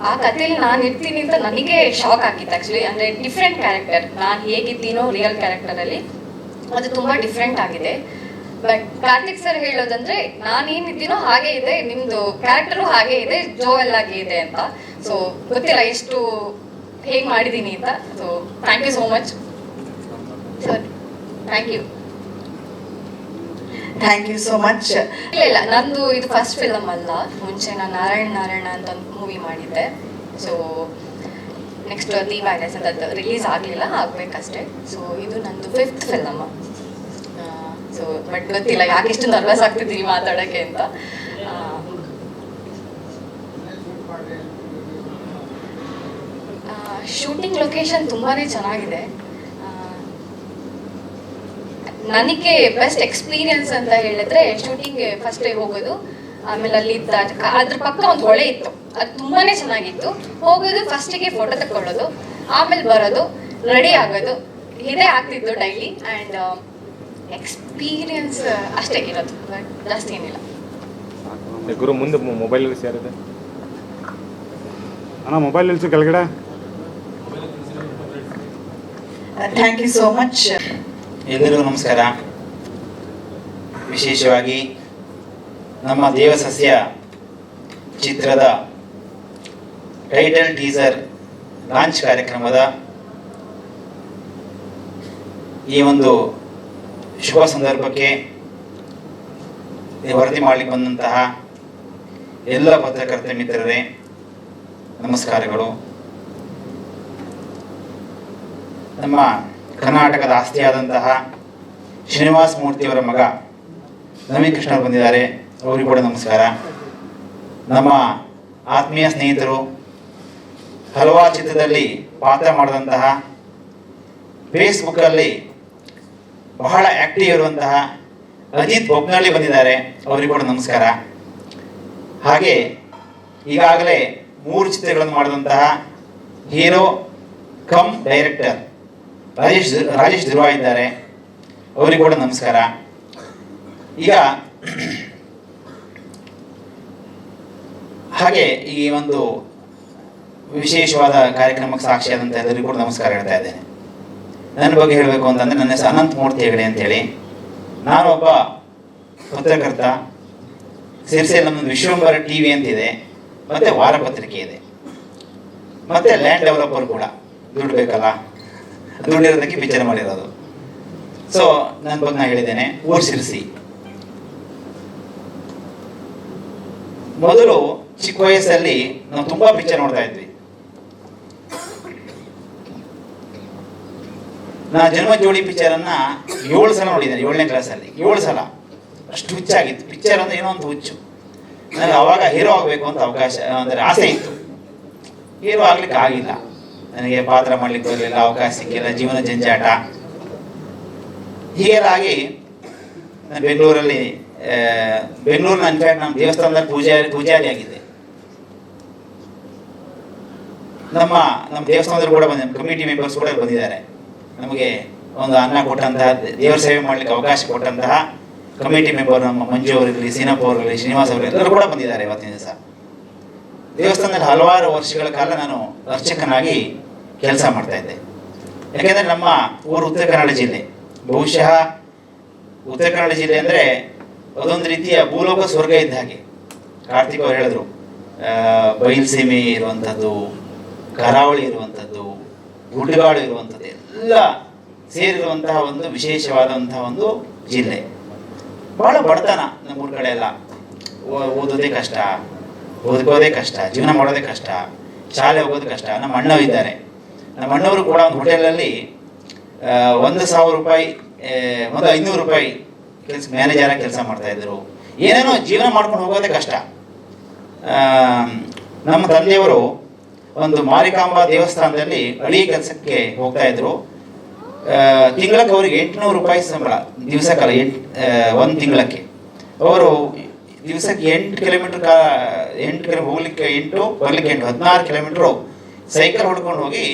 ಆ ಕಥೆಯಲ್ಲಿ ನಾನು ಇರ್ತೀನಿ ಅಂತ ನನಗೆ ಶಾಕ್ ಆಗಿತ್ತು ಆ್ಯಕ್ಚುಲಿ. ಅಂದರೆ ಡಿಫ್ರೆಂಟ್ ಕ್ಯಾರೆಕ್ಟರ್, ನಾನು ಹೇಗಿದ್ದೀನೋ ರಿಯಲ್ ಕ್ಯಾರೆಕ್ಟರಲ್ಲಿ ಅದು ತುಂಬ ಡಿಫ್ರೆಂಟ್ ಆಗಿದೆ. ಬಟ್ ಕಾರ್ತಿಕ್ ಸರ್ ಹೇಳೋದಂದ್ರೆ ನಾನೇನಿದ್ದೀನೋ ಹಾಗೆ ಇದೆ, ನಿಮ್ಮದು ಕ್ಯಾರೆಕ್ಟರು ಹಾಗೆ ಇದೆ, ಜೋವೆಲ್ ಆಗಿ ಇದೆ ಅಂತ. ಸೊ ಗೊತ್ತಿಲ್ಲ ಎಷ್ಟು ಹೇಗೆ ಮಾಡಿದ್ದೀನಿ ಅಂತ. So thank you so much sir. Thank you. Thank you so much. ಇಲ್ಲ, ನಂದು ಇದು ಫಸ್ಟ್ ಫಿಲಮ್ ಅಲ್ಲ. ಮುಂಚೆ ನಾನು ನಾರಾಯಣ ಅಂತ ಒಂದು ಮೂವಿ ಮಾಡಿದ್ದೆ. ಸೊ ನೆಕ್ಸ್ಟ್ ದಿ ವೈರಸ್ ಅಂತ ಅದು ರಿಲೀಸ್ ಆಗಲಿಲ್ಲ, ಆಗಬೇಕಷ್ಟೇ. ಸೊ ಇದು ನಂದು 5th ಫಿಲಮ್. ಸೊ ಬಟ್ ಗೊತ್ತಿಲ್ಲ ಯಾಕೆ ಇಷ್ಟು ನರ್ವಸ್ ಆಗ್ತಿದ್ದೀವಿ ಮಾತಾಡೋಕ್ಕೆ ಅಂತ. ಶೂಟಿಂಗ್ ಲೊಕೇಶನ್ ತುಂಬಾ ಚೆನ್ನಾಗಿದೆ. ನನಗೆ ಬೆಸ್ಟ್ ಎಕ್ಸ್ಪೀರಿಯನ್ಸ್ ಅಂತ ಹೇಳಿದ್ರೆ ಶೂಟಿಂಗ್ ಫಸ್ಟ್ ಹೋಗೋದು, ಆಮೇಲೆ ಅಲ್ಲಿ ಅದ್ರ ಪಕ್ಕ ಒಂದು ಹೊಳೆ ಇತ್ತು, ಅದು ತುಂಬಾ ಚೆನ್ನಾಗಿತ್ತು. ಹೋಗೋದು, ಫಸ್ಟಿಗೆ ಫೋಟೋ ತಗೊಳ್ಳೋದು, ಆಮೇಲೆ ಬರೋದು, ರೆಡಿ ಆಗೋದು, ಇದೇ ಆಗ್ತಿತ್ತು ಡೈಲಿ. ಆ್ಯಂಡ್ ಎಕ್ಸ್ಪೀರಿಯನ್ಸ್ ಅಷ್ಟೇ ಇರೋದು, ಬಟ್ ಜಾಸ್ತಿ ಏನಿಲ್ಲ. ಗುರು ಮುಂದೆ ಮೊಬೈಲ್ ಸೇರಿದೆ ಅಣ್ಣ, ಮೊಬೈಲ್ ನಿಲ್ಸು ಕೆಳಗಡೆ. Thank you so much. ಎಲ್ಲರಿಗೂ ನಮಸ್ಕಾರ. ವಿಶೇಷವಾಗಿ ನಮ್ಮ ದೇವಸಸ್ಯ ಚಿತ್ರದ ಟೈಟಲ್ ಟೀಸರ್ ಲಾಂಚ್ ಕಾರ್ಯಕ್ರಮದ ಈ ಒಂದು ಶುಭ ಸಂದರ್ಭಕ್ಕೆ ವರದಿ ಮಾಡಲಿಕ್ಕೆ ಬಂದಂತಹ ಎಲ್ಲ ಪತ್ರಕರ್ತ ಮಿತ್ರರೇ ನಮಸ್ಕಾರಗಳು. ನಮ್ಮ ಕರ್ನಾಟಕದ ಆಸ್ತಿಯಾದಂತಹ ಶ್ರೀನಿವಾಸ ಮೂರ್ತಿಯವರ ಮಗ ನವೀನ್ ಕೃಷ್ಣ ಬಂದಿದ್ದಾರೆ, ಅವರಿಗೂ ಕೂಡ ನಮಸ್ಕಾರ. ನಮ್ಮ ಆತ್ಮೀಯ ಸ್ನೇಹಿತರು, ಹಲವಾರು ಚಿತ್ರದಲ್ಲಿ ಪಾತ್ರ ಮಾಡಿದಂತಹ, ಫೇಸ್ಬುಕ್ಕಲ್ಲಿ ಬಹಳ ಆ್ಯಕ್ಟಿವ್ ಇರುವಂತಹ ಅಜಿತ್ ಬೊಬ್ನಳ್ಳಿ ಬಂದಿದ್ದಾರೆ, ಅವರಿಗೂ ಕೂಡ ನಮಸ್ಕಾರ. ಹಾಗೆ ಈಗಾಗಲೇ 3 ಚಿತ್ರಗಳನ್ನು ಮಾಡಿದಂತಹ ಹೀರೋ ಕಮ್ ಡೈರೆಕ್ಟರ್ ರಾಜೇಶ್ ಧ್ರುವ ಇದ್ದಾರೆ, ಅವರಿಗೂ ಕೂಡ ನಮಸ್ಕಾರ. ಈಗ ಹಾಗೆ ಈ ಒಂದು ವಿಶೇಷವಾದ ಕಾರ್ಯಕ್ರಮಕ್ಕೆ ಸಾಕ್ಷಿಯಾದಂಥ ಎಲ್ಲರಿಗೂ ಕೂಡ ನಮಸ್ಕಾರ ಹೇಳ್ತಾ ಇದ್ದೇನೆ. ನನ್ನ ಬಗ್ಗೆ ಹೇಳಬೇಕು ಅಂತಂದರೆ, ನನ್ನ ಹೆಸರು ಅನಂತ ಮೂರ್ತಿ ಹೆಗಡೆ ಅಂತೇಳಿ. ನಾನೊಬ್ಬ ಪತ್ರಕರ್ತ. ಸಿರ್ಸಿಯಲ್ಲಿ ನಮ್ಮದು ವಿಶ್ವಂಬರ TV ಅಂತಿದೆ, ಮತ್ತು ವಾರಪತ್ರಿಕೆ ಇದೆ, ಮತ್ತು ಲ್ಯಾಂಡ್ ಡೆವಲಪರ್ ಕೂಡ. ದುಡ್ಡು ಬೇಕಲ್ಲ, ದುಡ್ಡಿರೋದಕ್ಕೆ ಪಿಕ್ಚರ್ ಮಾಡಿರೋದು. ಸೊ ನನ್ನ ಬಗ್ಗೆ ನಾನು ಹೇಳಿದ್ದೇನೆ. ಊರು ಸಿರ್ಸಿ. ಮೊದಲು ಚಿಕ್ಕ ವಯಸ್ಸಲ್ಲಿ ನಾವು ತುಂಬ ಪಿಕ್ಚರ್ ನೋಡ್ತಾ ಇದ್ವಿ. ನಾನು ಜನ್ಮ ಜೋಡಿ ಪಿಕ್ಚರನ್ನು 7 ಸಲ ನೋಡಿದ್ದೇನೆ, 7ನೇ ಕ್ಲಾಸಲ್ಲಿ 7 ಸಲ. ಅಷ್ಟು ಹುಚ್ಚಾಗಿತ್ತು ಪಿಕ್ಚರ್ ಅಂದರೆ, ಏನೋ ಒಂದು ಹುಚ್ಚು. ನನಗೆ ಅವಾಗ ಹೀರೋ ಆಗಬೇಕು ಅಂತ ಅವಕಾಶ ಅಂದರೆ ಆಸೆ ಇತ್ತು. ಹೀರೋ ಆಗ್ಲಿಕ್ಕೆ ಆಗಿಲ್ಲ, ನನಗೆ ಪಾತ್ರ ಮಾಡ್ಲಿಕ್ಕೆ ಬರಲಿಲ್ಲ, ಅವಕಾಶ ಸಿಕ್ಕಿಲ್ಲ, ಜೀವನ ಜಂಜಾಟ ಹೀಗೆಲ್ಲ ನಾನು ಬೆಂಗಳೂರಲ್ಲಿ ಇನ್ಫ್ಯಾಕ್ಟ್ ನಮ್ಮ ದೇವಸ್ಥಾನದಲ್ಲಿ ಪೂಜಾರಿ ಆಗಿದ್ದೆ. ನಮ್ಮ ದೇವಸ್ಥಾನದಲ್ಲಿ ಕೂಡ ಕಮಿಟಿ ಮೆಂಬರ್ಸ್ ಕೂಡ ಬಂದಿದ್ದಾರೆ. ನಮಗೆ ಒಂದು ಅನ್ನ ಕೊಟ್ಟಂತಹ, ದೇವರ ಸೇವೆ ಮಾಡಲಿಕ್ಕೆ ಅವಕಾಶ ಕೊಟ್ಟಂತಹ ಕಮಿಟಿ ಮೆಂಬರ್ ನಮ್ಮ ಮಂಜು ಅವರಿರಲಿ, ಸೀನಪ್ಪ ಅವರಿರಲಿ, ಶ್ರೀನಿವಾಸ್ ಅವರು ಎಲ್ಲರೂ ಕೂಡ ಬಂದಿದ್ದಾರೆ ಇವತ್ತಿನ ದಿವಸ. ದೇವಸ್ಥಾನದಲ್ಲಿ ಹಲವಾರು ವರ್ಷಗಳ ಕಾಲ ನಾನು ಅರ್ಚಕನಾಗಿ ಕೆಲಸ ಮಾಡ್ತಾ ಇದ್ದೆ. ಯಾಕೆಂದರೆ ನಮ್ಮ ಊರು ಉತ್ತರ ಕನ್ನಡ ಜಿಲ್ಲೆ. ಬಹುಶಃ ಉತ್ತರ ಕನ್ನಡ ಜಿಲ್ಲೆ ಅಂದರೆ ಅದೊಂದು ರೀತಿಯ ಭೂಲೋಕ ಸ್ವರ್ಗ ಇದ್ದ ಹಾಗೆ. ಕಾರ್ತಿಕ್ ಅವರು ಹೇಳಿದ್ರು, ಬಯಲುಸೀಮೆ ಇರುವಂಥದ್ದು, ಕರಾವಳಿ ಇರುವಂಥದ್ದು, ಗುಡ್ಡಗಾಡು ಇರುವಂಥದ್ದು ಎಲ್ಲ ಸೇರಿರುವಂತಹ ಒಂದು ವಿಶೇಷವಾದಂತಹ ಒಂದು ಜಿಲ್ಲೆ. ಬಹಳ ಬಡತನ ನಮ್ಮೂರ ಕಡೆ ಎಲ್ಲ. ಓದೋದೇ ಕಷ್ಟ, ಬದುಕೋದೇ ಕಷ್ಟ, ಜೀವನ ಮಾಡೋದೇ ಕಷ್ಟ, ಶಾಲೆ ಹೋಗೋದು ಕಷ್ಟ. ನಮ್ಮ ಅಣ್ಣವ್ರು ಇದ್ದಾರೆ. ನಮ್ಮ ಅಣ್ಣವರು ಕೂಡ ಒಂದು ಹೋಟೆಲಲ್ಲಿ 1,000 ರೂಪಾಯಿ, ಒಂದು 500 ರೂಪಾಯಿ ಮ್ಯಾನೇಜರಾಗಿ ಕೆಲಸ ಮಾಡ್ತಾಯಿದ್ರು. ಏನೇನೋ ಜೀವನ ಮಾಡ್ಕೊಂಡು ಹೋಗೋದೇ ಕಷ್ಟ. ನಮ್ಮ ತಂದೆಯವರು ಒಂದು ಮಾರಿಕಾಂಬಾ ದೇವಸ್ಥಾನದಲ್ಲಿ ಅಡಿಗೆ ಕೆಲಸಕ್ಕೆ ಹೋಗ್ತಾ ಇದ್ರು. ತಿಂಗಳಕ್ಕೆ ಅವ್ರಿಗೆ 800 ರೂಪಾಯಿ ಸಂಬಳ, ದಿವಸಕ್ಕಲ್ಲ, 1 ತಿಂಗಳಕ್ಕೆ. ಅವರು ದಿವಸಕ್ಕೆ 8 ಕಿಲೋಮೀಟರ್ ಹೋಗ್ಲಿಕ್ಕೆ 8, ಬರ್ಲಿಕ್ಕೆ 8, 16 ಕಿಲೋಮೀಟ್ರು ಸೈಕಲ್ ಹೊಡ್ಕೊಂಡು ಹೋಗಿ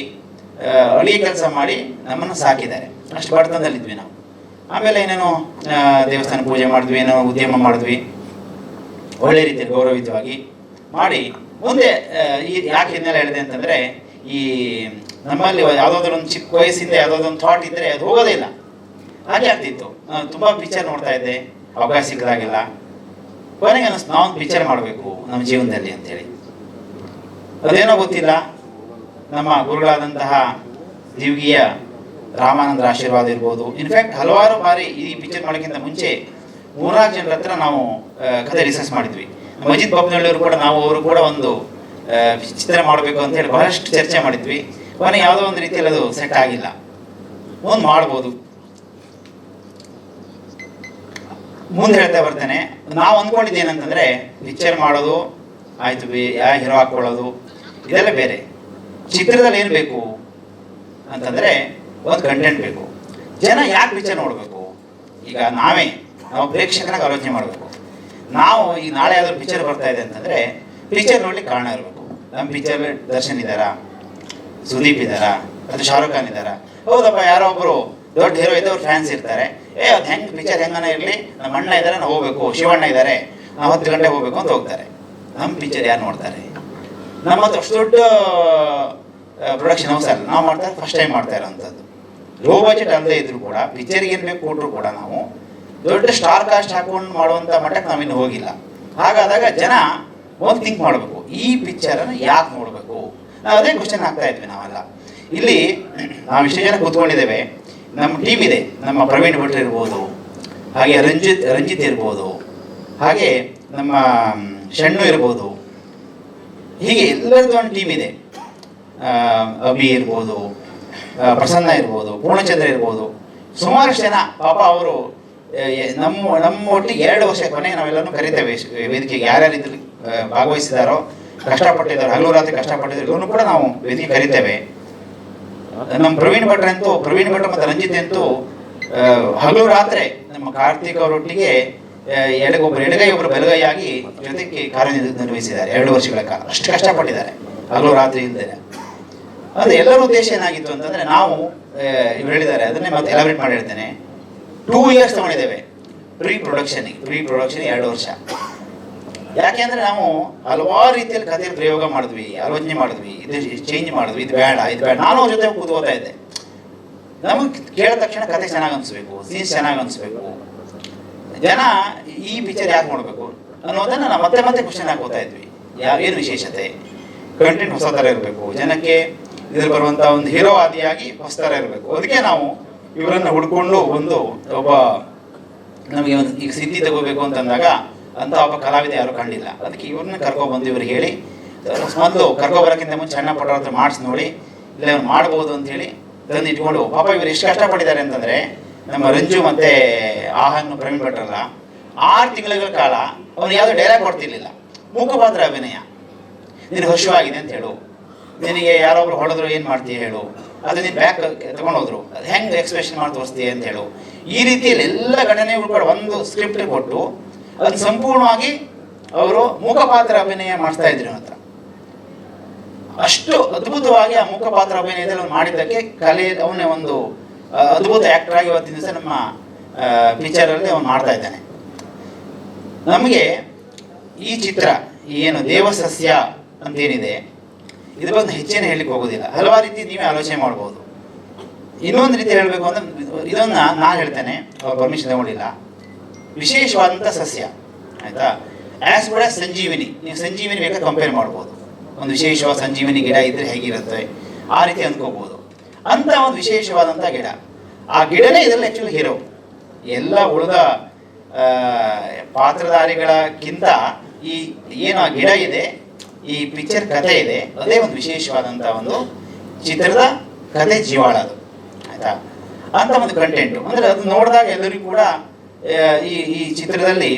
ಅಡಿಗೆ ಕೆಲಸ ಮಾಡಿ ನಮ್ಮನ್ನು ಸಾಕಿದ್ದಾರೆ. ಅಷ್ಟು ಬಡತನದಲ್ಲಿದ್ವಿ ನಾವು. ಆಮೇಲೆ ಏನೇನೋ ದೇವಸ್ಥಾನ ಪೂಜೆ ಮಾಡಿದ್ವಿ, ಏನೋ ಉದ್ಯಮ ಮಾಡಿದ್ವಿ, ಒಳ್ಳೆ ರೀತಿಯಲ್ಲಿ ಗೌರವಯುತವಾಗಿ ಮಾಡಿ ಮುಂದೆ. ಯಾಕೆ ಇದನ್ನೆಲ್ಲ ಹೇಳಿದೆ ಅಂತಂದರೆ, ಈ ನಮ್ಮಲ್ಲಿ ಯಾವುದಾದ್ರೂ ಒಂದು ಚಿಕ್ಕ ವಯಸ್ಸಿಂದ ಯಾವುದಾದ್ರು ಒಂದು ಥಾಟ್ ಇದ್ದರೆ ಅದು ಹೋಗೋದೇ ಇಲ್ಲ. ಹಾಗೆ ಆಗ್ತಿತ್ತು. ನಾನು ತುಂಬ ಪಿಕ್ಚರ್ ನೋಡ್ತಾ ಇದ್ದೆ, ಅವಕಾಶ ಸಿಕ್ಕದಾಗೆಲ್ಲ. ಕೊನೆಗೆ ಅನ್ನಿಸ್ತು, ನಾವೊಂದು ಪಿಕ್ಚರ್ ಮಾಡಬೇಕು ನಮ್ಮ ಜೀವನದಲ್ಲಿ ಅಂತೇಳಿ. ಅದೇನೋ ಗೊತ್ತಿಲ್ಲ, ನಮ್ಮ ಗುರುಗಳಾದಂತಹ ದಿವ್ಗಿಯ ರಾಮಾನಂದರ ಆಶೀರ್ವಾದ ಇರ್ಬೋದು. ಇನ್ಫ್ಯಾಕ್ಟ್ ಹಲವಾರು ಬಾರಿ ಈ ಪಿಕ್ಚರ್ ಮಾಡೋಕ್ಕಿಂತ ಮುಂಚೆ 3-4 ಜನರ ಹತ್ರ ನಾವು ಕತೆ ರಿಸರ್ಚ್ ಮಾಡಿದ್ವಿ. ಮಜಿದ್ ಬಾಬ್ನಳ್ಳಿಯವರು ಕೂಡ, ಅವರು ಕೂಡ ಒಂದು ಚಿತ್ರ ಮಾಡಬೇಕು ಅಂತ ಹೇಳಿ ಬಹಳಷ್ಟು ಚರ್ಚೆ ಮಾಡಿದ್ವಿ. ಕೊನೆ ಯಾವುದೋ ಒಂದು ರೀತಿಯಲ್ಲಿ ಅದು ಸೆಟ್ ಆಗಿಲ್ಲ. ಒಂದು ಮಾಡ್ಬೋದು. ಮುಂದೆ ಹೇಳ್ತಾ ಬರ್ತೇನೆ. ನಾವು ಅಂದ್ಕೊಂಡಿದ್ದೇನಂತಂದರೆ, ಪಿಕ್ಚರ್ ಮಾಡೋದು ಆಯಿತು, ಯಾವ ಹೀರೋ ಹಾಕ್ಕೊಳ್ಳೋದು ಇದೆಲ್ಲ ಬೇರೆ. ಚಿತ್ರದಲ್ಲಿ ಏನು ಬೇಕು ಅಂತಂದರೆ ಒಂದು ಕಂಟೆಂಟ್ ಬೇಕು. ಜನ ಯಾಕೆ ಪಿಕ್ಚರ್ ನೋಡಬೇಕು? ಈಗ ನಾವು ಪ್ರೇಕ್ಷಕನಾಗಿ ಆಲೋಚನೆ ಮಾಡಬೇಕು. ನಾವು ಈಗ ನಾಳೆ ಯಾವ್ದಾದ್ರು ಪಿಕ್ಚರ್ ಬರ್ತಾ ಇದೆ ಅಂತಂದರೆ ಪಿಕ್ಚರ್ ನೋಡ್ಲಿಕ್ಕೆ ಕಾರಣ ಇರಬೇಕು. ನಮ್ಮ ಪಿಕ್ಚರ್ ದರ್ಶನ್ ಇದ್ದಾರಾ, ಸುದೀಪ್ ಇದ್ದಾರಾ, ಅಥವಾ ಶಾರುಖ್ ಖಾನ್ ಇದ್ದಾರಾ? ಹೌದಪ್ಪ, ಯಾರೋ ಒಬ್ಬರು ದೊಡ್ಡ ಹೀರೋ ಇದ್ದವ್ರು ಫ್ಯಾನ್ಸ್ ಇರ್ತಾರೆ. ಅದು ಹೆಂಗೆ ಪಿಕ್ಚರ್ ಹೆಂಗನ ಇರಲಿ, ನಮ್ಮ ಅಣ್ಣ ಇದ್ದಾರೆ, ನಾವು ಹೋಗ್ಬೇಕು, ಶಿವಣ್ಣ ಇದ್ದಾರೆ, ನಾವು 10 ಗಂಟೆಗೆ ಹೋಗ್ಬೇಕು ಅಂತ ಹೋಗ್ತಾರೆ. ನಮ್ಮ ಪಿಕ್ಚರ್ ಯಾರು ನೋಡ್ತಾರೆ? ನಮ್ಮ ಹತ್ರ ಅಷ್ಟು ದೊಡ್ಡ ಪ್ರೊಡಕ್ಷನ್ ಹೌಸ್ ಅಲ್ಲ, ನಾವು ಮಾಡ್ತಾರೆ, ಫಸ್ಟ್ ಟೈಮ್ ಮಾಡ್ತಾ ಇರೋವಂಥದ್ದು. ಲೋ ಬಜೆಟ್ ಅಲ್ಲದೆ ಇದ್ರು ಕೂಡ, ಪಿಕ್ಚರ್ಗೆ ಏನು ಬೇಕು ಕೊಟ್ಟರು ಕೂಡ ನಾವು ದೊಡ್ಡ ಸ್ಟಾರ್ ಕಾಸ್ಟ್ ಹಾಕೊಂಡು ಮಾಡುವಂಥ ಮಟ್ಟಕ್ಕೆ ನಾವಿನ್ನು ಹೋಗಿಲ್ಲ. ಹಾಗಾದಾಗ ಜನ ಒಂದು ಥಿಂಕ್ ಮಾಡಬೇಕು, ಈ ಪಿಕ್ಚರನ್ನು ಯಾಕೆ ನೋಡಬೇಕು? ನಾವು ಅದೇ ಕ್ವಶನ್ ಆಗ್ತಾ ಇದ್ವಿ ನಾವೆಲ್ಲ. ಇಲ್ಲಿ ನಾವು ಇಷ್ಟೇ ಜನ ಕೂತ್ಕೊಂಡಿದ್ದೇವೆ. ನಮ್ಮ ಟೀಮ್ ಇದೆ. ನಮ್ಮ ಪ್ರವೀಣ್ ಭಟ್ರು ಇರ್ಬೋದು, ಹಾಗೆ ರಂಜಿತ್ ಇರ್ಬೋದು, ಹಾಗೆ ನಮ್ಮ ಶಣ್ಣು ಇರ್ಬೋದು. ಹೀಗೆ ಎಲ್ಲರದ್ದು ಒಂದು ಟೀಮ್ ಇದೆ. ಅಭಿ ಇರ್ಬೋದು, ಪ್ರಸನ್ನ ಇರ್ಬೋದು, ಪೂರ್ಣಚಂದ್ರ ಇರ್ಬೋದು, ಸುಮಾರಷ್ಟು ಜನ. ಪಾಪ ಅವರು ನಮ್ಮ ಒಟ್ಟಿಗೆ 2 ವರ್ಷ ಕೊನೆಗೆ ನಾವೆಲ್ಲರೂ ಕರಿತೇವೆ ವೇದಿಕೆಗೆ. ಯಾರ್ಯಾರು ಇದ್ರಲ್ಲಿ ಭಾಗವಹಿಸಿದಾರೋ, ಕಷ್ಟಪಟ್ಟಿದ್ದಾರೆ, ಹಗಲು ರಾತ್ರಿ ಕಷ್ಟಪಟ್ಟಿದ್ದಾರೆ, ಇವನು ಕೂಡ ನಾವು ವೇದಿಕೆ ಕರಿತೇವೆ. ನಮ್ಮ ಪ್ರವೀಣ್ ಭಟ್ರು ಮತ್ತು ರಂಜಿತ್ ಅಂತೂ ಹಗಲು ರಾತ್ರಿ ನಮ್ಮ ಕಾರ್ತಿಕ್ ಅವರೊಟ್ಟಿಗೆ ಒಬ್ಬರು ಎಡಗೈ ಒಬ್ಬರು ಬಲಗೈಯಾಗಿ ಜೊತೆಗೆ ಕಾರ್ಯನಿರ್ವಹಿಸಿದ್ದಾರೆ 2 ವರ್ಷಗಳ ಕಾಲ. ಅಷ್ಟು ಕಷ್ಟಪಟ್ಟಿದ್ದಾರೆ ಹಗಲು ರಾತ್ರಿ ಇಲ್ಲದೆ. ಅದು ಎಲ್ಲರ ಉದ್ದೇಶ ಏನಾಗಿತ್ತು ಅಂತಂದರೆ, ನಾವು ಇವ್ರು ಹೇಳಿದ್ದಾರೆ, ಅದನ್ನೇ ಮತ್ತೆ ಎಲಾಬ್ರೇಟ್ ಮಾಡಿ ಹೇಳ್ತೇನೆ. 2 ಇಯರ್ಸ್ ತಗೊಂಡಿದ್ದೇವೆ ಪ್ರೀ ಪ್ರೊಡಕ್ಷನ್ 2 ವರ್ಷ. ಯಾಕೆಂದರೆ ನಾವು ಹಲವಾರು ರೀತಿಯಲ್ಲಿ ಕಥೆಯಲ್ಲಿ ಪ್ರಯೋಗ ಮಾಡಿದ್ವಿ, ಆಲೋಚನೆ ಮಾಡಿದ್ವಿ, ಇದು ಚೇಂಜ್ ಮಾಡಿದ್ವಿ, ಇದು ಬೇಡ. ನಾನು ಅವ್ರ ಜೊತೆ ಕೂತ್ಕೋತಾ ಇದ್ದೆ. ನಮಗೆ ಕೇಳಿದ ತಕ್ಷಣ ಕತೆ ಚೆನ್ನಾಗಿ ಅನಿಸ್ಬೇಕು, ಸೀನ್ಸ್ ಚೆನ್ನಾಗಿ ಅನಿಸ್ಬೇಕು, ಜನ ಈ ಪಿಕ್ಚರ್ ಯಾಕೆ ನೋಡಬೇಕು ಅನ್ನೋದನ್ನು ನಾವು ಮತ್ತೆ ಕ್ವಶನ್ ಹಾಕೋತಾ ಇದ್ವಿ. ಏನು ವಿಶೇಷತೆ, ಕಂಟೆಂಟ್ ಹೊಸ ಥರ ಇರಬೇಕು, ಜನಕ್ಕೆ ಇದ್ರಲ್ಲಿ ಬರುವಂಥ ಒಂದು ಹೀರೋ ಆದಿಯಾಗಿ ಹೊಸ ಥರ ಇರಬೇಕು. ಅದಕ್ಕೆ ನಾವು ಇವರನ್ನು ಹುಡ್ಕೊಂಡು ಒಬ್ಬ ನಮಗೆ ಒಂದು ಈಗ ಸಿದ್ಧಿ ತಗೋಬೇಕು ಅಂತಂದಾಗ ಅಂತ ಒಬ್ಬ ಕಲಾವಿದ ಯಾರು ಕಂಡಿಲ್ಲ. ಅದಕ್ಕೆ ಇವ್ರನ್ನ ಕರ್ಕೊಬಂದು ಇವ್ರಿಗೆ ಹೇಳಿ, ಮೊದಲು ಕರ್ಕೊಬರೋಕ್ಕಿಂತ ಮುಂಚೆ ಸಣ್ಣ ಪಟ್ಟರ ಹತ್ರ ಮಾಡಿಸಿ ನೋಡಿ, ಇಲ್ಲ ಇವ್ನು ಮಾಡ್ಬೋದು ಅಂತೇಳಿ ತಂದು ಇಟ್ಕೊಂಡು. ಪಾಪ ಇವ್ರು ಎಷ್ಟು ಕಷ್ಟಪಟ್ಟಿದ್ದಾರೆ ಅಂತಂದರೆ, ನಮ್ಮ ರಂಜು ಮತ್ತು ಆಹನ್ನು ಪ್ರವೀಣ್ ಭಟ್ರಲ್ಲ 6 ತಿಂಗಳ ಕಾಲ ಅವನು ಯಾವುದೋ ಡೈಲಾಗ್ ಕೊಡ್ತಿರ್ಲಿಲ್ಲ. ಮುಖಪಾತ್ರ ಅಭಿನಯ. ನಿನಗೆ ಹರ್ಷವಾಗಿದೆ ಅಂತ ಹೇಳು, ನಿನಗೆ ಯಾರೊಬ್ರು ಹೊಡೆದ್ರು ಏನು ಮಾಡ್ತೀಯ ಹೇಳು, ಅದು ನೀನು ಬ್ಯಾಕ್ ತೊಗೊಂಡೋದ್ರು, ಅದು ಹೆಂಗೆ ಎಕ್ಸ್ಪ್ರೆಷನ್ ಮಾಡಿ ತೋರಿಸ್ತೀಯ ಅಂತ ಹೇಳು. ಈ ರೀತಿಯಲ್ಲಿ ಎಲ್ಲ ಘಟನೆಗಳು ಕೂಡ ಒಂದು ಸ್ಕ್ರಿಪ್ಟ್ ಕೊಟ್ಟು ಅದನ್ನು ಸಂಪೂರ್ಣವಾಗಿ ಅವರು ಮುಖಪಾತ್ರ ಅಭಿನಯ ಮಾಡ್ತಾ ಇದ್ರು ಹತ್ರ. ಅಷ್ಟು ಅದ್ಭುತವಾಗಿ ಆ ಮುಖ ಪಾತ್ರ ಅಭಿನಯದಲ್ಲಿ ಅವ್ನು ಮಾಡಿದ್ದಕ್ಕೆ ಕಲೆ ಅವನೇ ಒಂದು ಅದ್ಭುತ ಆ್ಯಕ್ಟರ್ ಆಗಿ ಇವತ್ತಿನ ದಿವಸ ನಮ್ಮ ಪಿಕ್ಚರಲ್ಲಿ ಅವನು ಮಾಡ್ತಾ ಇದ್ದಾನೆ. ನಮಗೆ ಈ ಚಿತ್ರ ಏನು ದೇವಸಸ್ಯ ಅಂತೇನಿದೆ ಇದ್ರ ಬಗ್ಗೆ ಹೆಚ್ಚೇನು ಹೇಳಲಿಕ್ಕೆ ಹೋಗೋದಿಲ್ಲ. ಹಲವಾರು ರೀತಿ ನೀವೇ ಆಲೋಚನೆ ಮಾಡ್ಬೋದು. ಇನ್ನೊಂದು ರೀತಿ ಹೇಳಬೇಕು ಅಂದರೆ ಇದನ್ನು ನಾನು ಹೇಳ್ತೇನೆ, ಅವ್ರ ಪರ್ಮಿಷನ್ ತಗೊಂಡಿಲ್ಲ. ವಿಶೇಷವಾದಂಥ ಸಸ್ಯ ಆಯಿತಾ, ಆ್ಯಸ್ ಗುಡ್ ಆಸ್ ಸಂಜೀವಿನಿ. ನೀವು ಸಂಜೀವಿನಿ ಬೇಕಾದ್ರೆ ಕಂಪೇರ್ ಮಾಡ್ಬೋದು. ಒಂದು ವಿಶೇಷವಾದ ಸಂಜೀವಿನಿ ಗಿಡ ಇದ್ದರೆ ಹೇಗಿರುತ್ತೆ ಆ ರೀತಿ ಅಂದ್ಕೋಬೋದು. ಅಂಥ ಒಂದು ವಿಶೇಷವಾದಂಥ ಗಿಡ, ಆ ಗಿಡನೇ ಇದರಲ್ಲಿ ಆ್ಯಕ್ಚುಲಿ ಹೀರೋ. ಎಲ್ಲ ಉಳಿದ ಪಾತ್ರಧಾರಿಗಳಕ್ಕಿಂತ ಈ ಏನು ಆ ಗಿಡ ಇದೆ, ಈ ಪಿಕ್ಚರ್ ಕಥೆ ಇದೆ, ಅದೇ ಒಂದು ವಿಶೇಷವಾದಂಥ ಒಂದು ಚಿತ್ರದ ಕಥೆ ಜೀವಾಳ ಅದು ಆಯಿತಾ. ಅಂಥ ಒಂದು ಕಂಟೆಂಟು ಅಂದರೆ ಅದು ನೋಡಿದಾಗ ಎಲ್ಲರಿಗೂ ಕೂಡ ಈ ಚಿತ್ರದಲ್ಲಿ